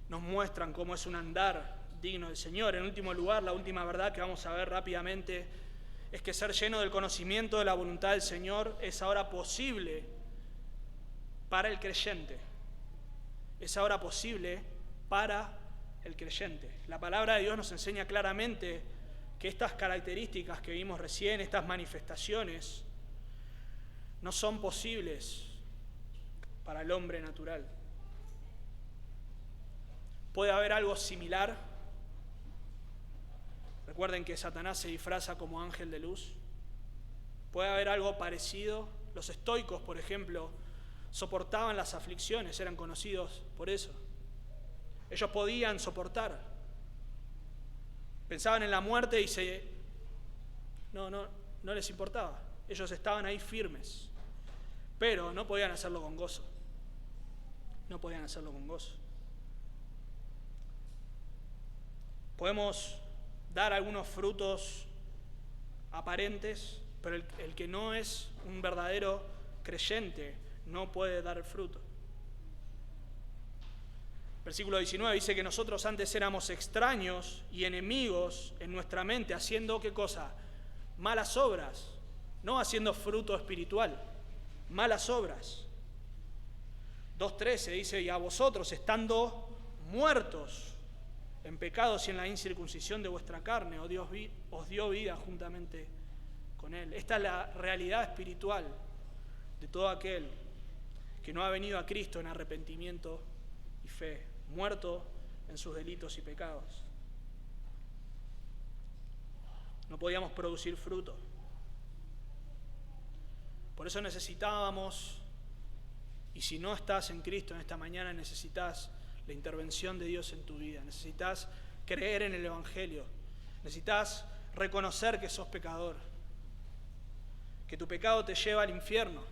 nos muestran cómo es un andar digno del Señor. En último lugar, la última verdad que vamos a ver rápidamente es que ser lleno del conocimiento de la voluntad del Señor es ahora posible para el creyente. Es ahora posible para el creyente. La palabra de Dios nos enseña claramente que estas características que vimos recién, estas manifestaciones, no son posibles para el hombre natural. ¿Puede haber algo similar? Recuerden que Satanás se disfraza como ángel de luz. ¿Puede haber algo parecido? Los estoicos, por ejemplo, soportaban las aflicciones, eran conocidos por eso. Ellos podían soportar. Pensaban en la muerte y no les importaba. Ellos estaban ahí firmes, pero no podían hacerlo con gozo. No podían hacerlo con gozo. Podemos dar algunos frutos aparentes, pero el que no es un verdadero creyente no puede dar fruto. Versículo 19 dice que nosotros antes éramos extraños y enemigos en nuestra mente, haciendo ¿qué cosa? Malas obras, no haciendo fruto espiritual, malas obras. 2:13 dice, y a vosotros, estando muertos en pecados y en la incircuncisión de vuestra carne, Dios os dio vida juntamente con Él. Esta es la realidad espiritual de todo aquel que no ha venido a Cristo en arrepentimiento y fe, muerto en sus delitos y pecados. No podíamos producir fruto. Por eso necesitábamos, y si no estás en Cristo en esta mañana, necesitas la intervención de Dios en tu vida. Necesitas creer en el Evangelio. Necesitas reconocer que sos pecador, que tu pecado te lleva al infierno,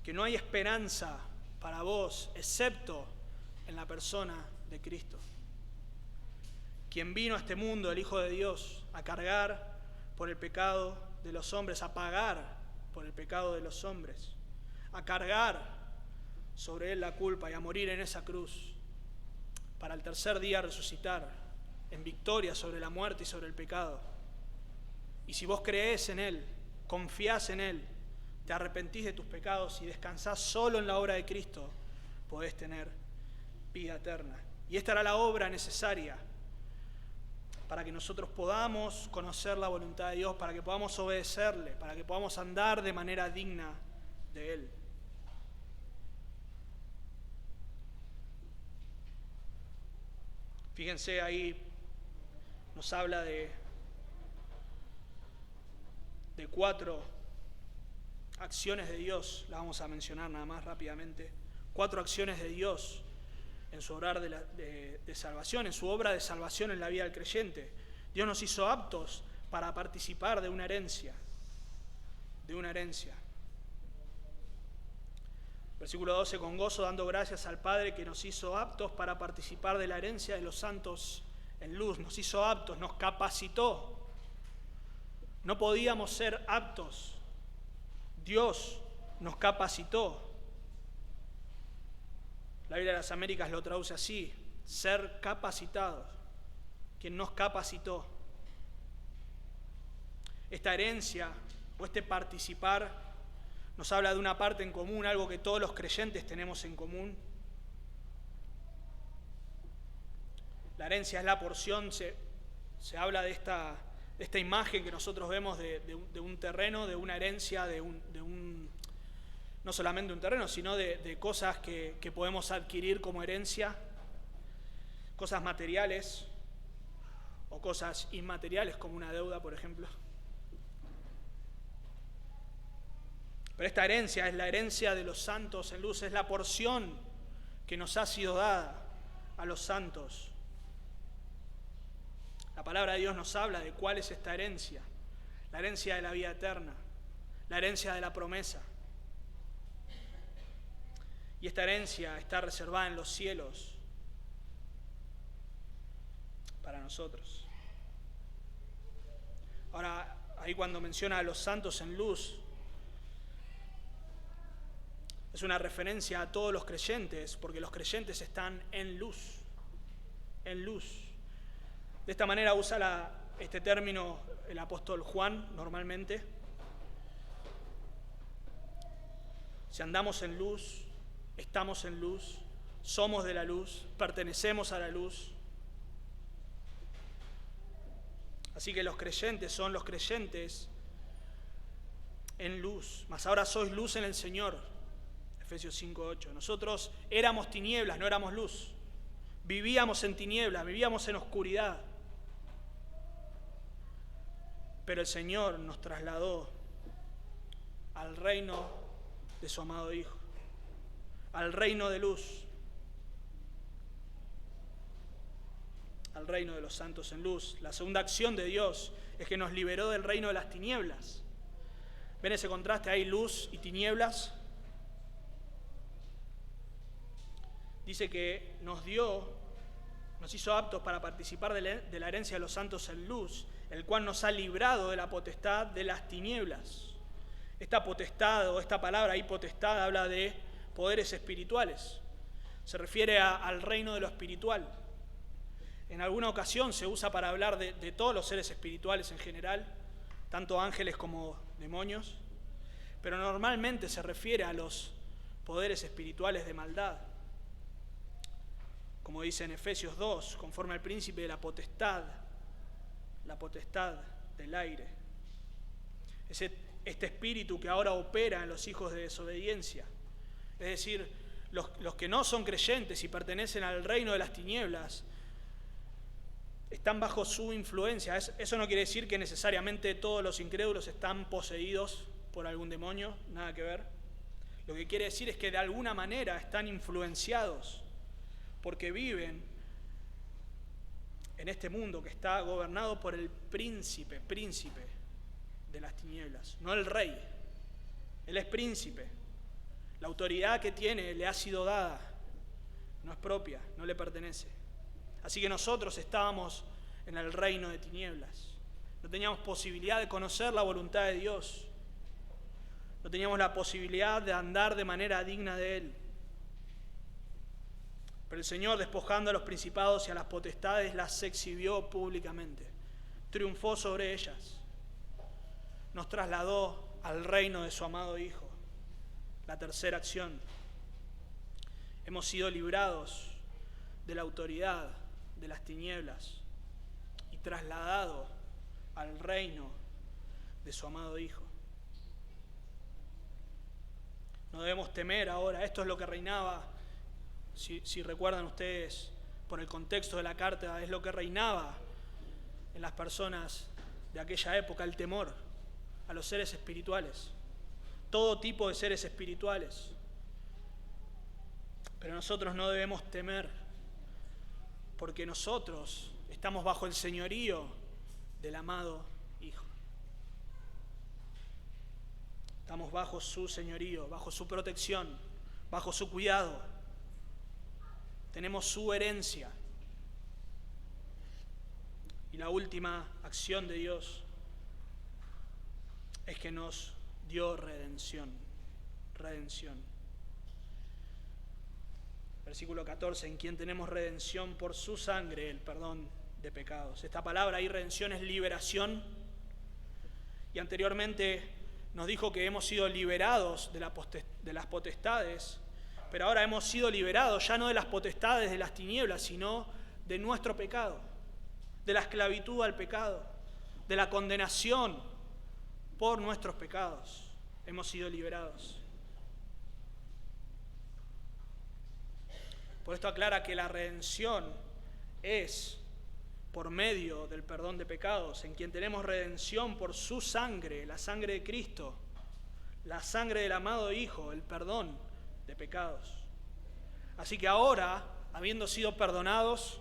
que no hay esperanza para vos excepto en la persona de Cristo, quien vino a este mundo, el Hijo de Dios, a cargar por el pecado de los hombres, a pagar por el pecado de los hombres, a cargar sobre Él la culpa y a morir en esa cruz, para el tercer día resucitar en victoria sobre la muerte y sobre el pecado. Y si vos creés en Él, confías en Él, te arrepentís de tus pecados y descansás solo en la obra de Cristo, podés tener vida eterna. Y esta era la obra necesaria para que nosotros podamos conocer la voluntad de Dios, para que podamos obedecerle, para que podamos andar de manera digna de Él. Fíjense, ahí nos habla de 4 acciones de Dios, las vamos a mencionar nada más rápidamente. 4 acciones de Dios en su obra de salvación, en su obra de salvación en la vida del creyente. Dios nos hizo aptos para participar de una herencia. Versículo 12, con gozo dando gracias al Padre que nos hizo aptos para participar de la herencia de los santos en luz. Nos hizo aptos, nos capacitó. No podíamos ser aptos. Dios nos capacitó. La Biblia de las Américas lo traduce así: ser capacitados. Quien nos capacitó. Esta herencia o este participar nos habla de una parte en común, algo que todos los creyentes tenemos en común. La herencia es la porción, se habla de esta imagen que nosotros vemos de un terreno, de una herencia, no solamente un terreno, sino de cosas que podemos adquirir como herencia, cosas materiales o cosas inmateriales como una deuda, por ejemplo. Pero esta herencia es la herencia de los santos en luz, es la porción que nos ha sido dada a los santos. La palabra de Dios nos habla de cuál es esta herencia: la herencia de la vida eterna, la herencia de la promesa. Y esta herencia está reservada en los cielos para nosotros. Ahora, ahí cuando menciona a los santos en luz, es una referencia a todos los creyentes, porque los creyentes están en luz, en luz. De esta manera usa este término el apóstol Juan normalmente. Si andamos en luz, estamos en luz, somos de la luz, pertenecemos a la luz. Así que los creyentes son los creyentes en luz, mas ahora sois luz en el Señor. Efesios 5:8. Nosotros éramos tinieblas, no éramos luz. Vivíamos en tinieblas, vivíamos en oscuridad. Pero el Señor nos trasladó al reino de su amado Hijo, al reino de luz, al reino de los santos en luz. La segunda acción de Dios es que nos liberó del reino de las tinieblas. ¿Ven ese contraste? Hay luz y tinieblas. Dice que nos hizo aptos para participar de la herencia de los santos en luz, el cual nos ha librado de la potestad de las tinieblas. Esta potestad, o esta palabra ahí potestad, habla de poderes espirituales. Se refiere al reino de lo espiritual. En alguna ocasión se usa para hablar de todos los seres espirituales en general, tanto ángeles como demonios, pero normalmente se refiere a los poderes espirituales de maldad. Como dice en Efesios 2, conforme al príncipe de la potestad del aire. Este espíritu que ahora opera en los hijos de desobediencia. Es decir, los que no son creyentes y pertenecen al reino de las tinieblas, están bajo su influencia. Eso no quiere decir que necesariamente todos los incrédulos están poseídos por algún demonio, nada que ver. Lo que quiere decir es que de alguna manera están influenciados porque viven en este mundo que está gobernado por el príncipe de las tinieblas, no el rey. Él es príncipe. La autoridad que tiene le ha sido dada, no es propia, no le pertenece. Así que nosotros estábamos en el reino de tinieblas. No teníamos posibilidad de conocer la voluntad de Dios. No teníamos la posibilidad de andar de manera digna de Él. Pero el Señor, despojando a los principados y a las potestades, las exhibió públicamente. Triunfó sobre ellas. Nos trasladó al reino de su amado Hijo. La tercera acción. Hemos sido librados de la autoridad de las tinieblas y trasladado al reino de su amado Hijo. No debemos temer ahora. Esto es lo que reinaba, si recuerdan ustedes, por el contexto de la carta, es lo que reinaba en las personas de aquella época, el temor a los seres espirituales, todo tipo de seres espirituales. Pero nosotros no debemos temer, porque nosotros estamos bajo el señorío del amado Hijo. Estamos bajo su señorío, bajo su protección, bajo su cuidado. Tenemos su herencia. Y la última acción de Dios es que nos dio redención. Redención. Versículo 14, en quien tenemos redención por su sangre, el perdón de pecados. Esta palabra ahí, redención, es liberación. Y anteriormente nos dijo que hemos sido liberados de las potestades, pero ahora hemos sido liberados ya no de las potestades de las tinieblas, sino de nuestro pecado, de la esclavitud al pecado, de la condenación por nuestros pecados. Hemos sido liberados. Por esto aclara que la redención es por medio del perdón de pecados, en quien tenemos redención por su sangre, la sangre de Cristo, la sangre del amado Hijo, el perdón de pecados. Así que ahora, habiendo sido perdonados,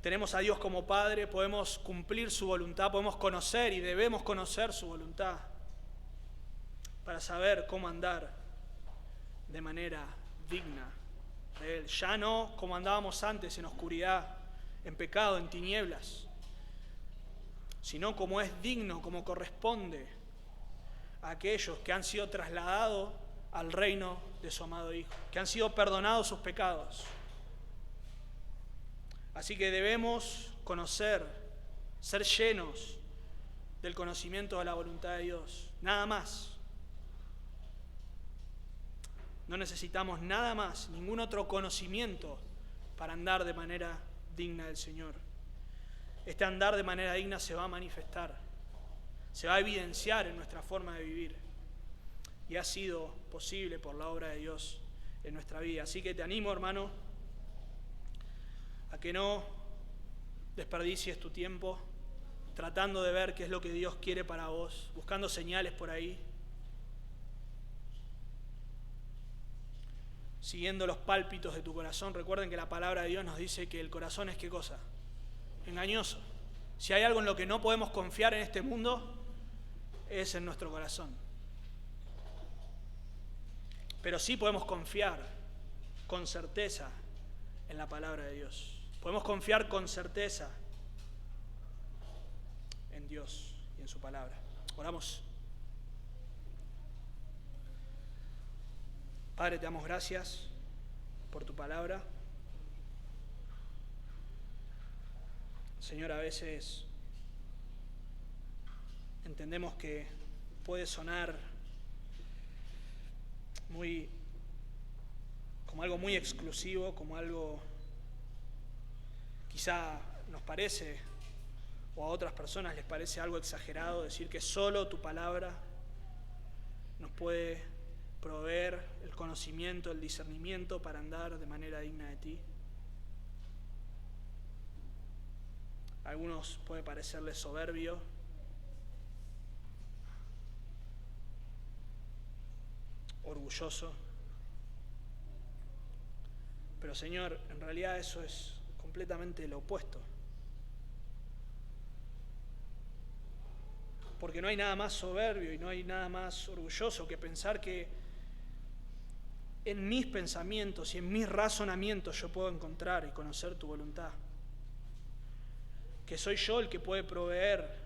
tenemos a Dios como Padre, podemos cumplir su voluntad, podemos conocer y debemos conocer su voluntad para saber cómo andar de manera digna de Él. Ya no como andábamos antes, en oscuridad, en pecado, en tinieblas, sino como es digno, como corresponde a aquellos que han sido trasladados al reino de su amado Hijo, que han sido perdonados sus pecados. Así que debemos conocer, ser llenos del conocimiento de la voluntad de Dios, nada más. No necesitamos nada más, ningún otro conocimiento para andar de manera digna del Señor. Este andar de manera digna se va a manifestar, se va a evidenciar en nuestra forma de vivir. Y ha sido posible por la obra de Dios en nuestra vida. Así que te animo, hermano, a que no desperdicies tu tiempo tratando de ver qué es lo que Dios quiere para vos, buscando señales por ahí, siguiendo los pálpitos de tu corazón. Recuerden que la palabra de Dios nos dice que el corazón es ¿qué cosa? Engañoso. Si hay algo en lo que no podemos confiar en este mundo, es en nuestro corazón. Pero sí podemos confiar con certeza en la palabra de Dios. Podemos confiar con certeza en Dios y en su palabra. Oramos. Padre, te damos gracias por tu palabra. Señor, a veces entendemos que puede sonar como algo muy exclusivo, como algo quizá nos parece, o a otras personas les parece algo exagerado, decir que solo tu palabra nos puede proveer el conocimiento, el discernimiento para andar de manera digna de ti. A algunos puede parecerles soberbio, orgulloso, pero Señor, en realidad eso es completamente lo opuesto. Porque no hay nada más soberbio y no hay nada más orgulloso que pensar que en mis pensamientos y en mis razonamientos yo puedo encontrar y conocer tu voluntad. Que soy yo el que puede proveer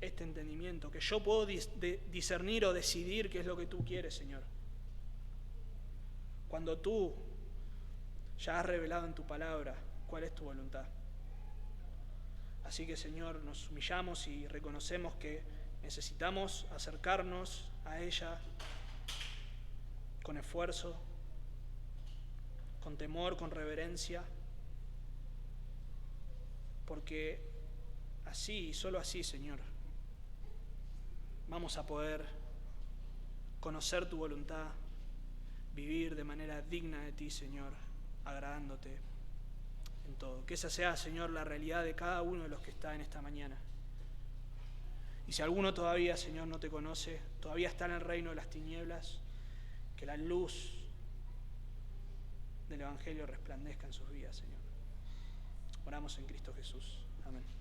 este entendimiento, que yo puedo discernir o decidir qué es lo que tú quieres, Señor. cuando tú ya has revelado en tu palabra cuál es tu voluntad. Así que, Señor, nos humillamos y reconocemos que necesitamos acercarnos a ella con esfuerzo, con temor, con reverencia, porque así y solo así, Señor, vamos a poder conocer tu voluntad, vivir de manera digna de ti, Señor, agradándote en todo. Que esa sea, Señor, la realidad de cada uno de los que está en esta mañana. Y si alguno todavía, Señor, no te conoce, todavía está en el reino de las tinieblas, que la luz del Evangelio resplandezca en sus vidas, Señor. Oramos en Cristo Jesús. Amén.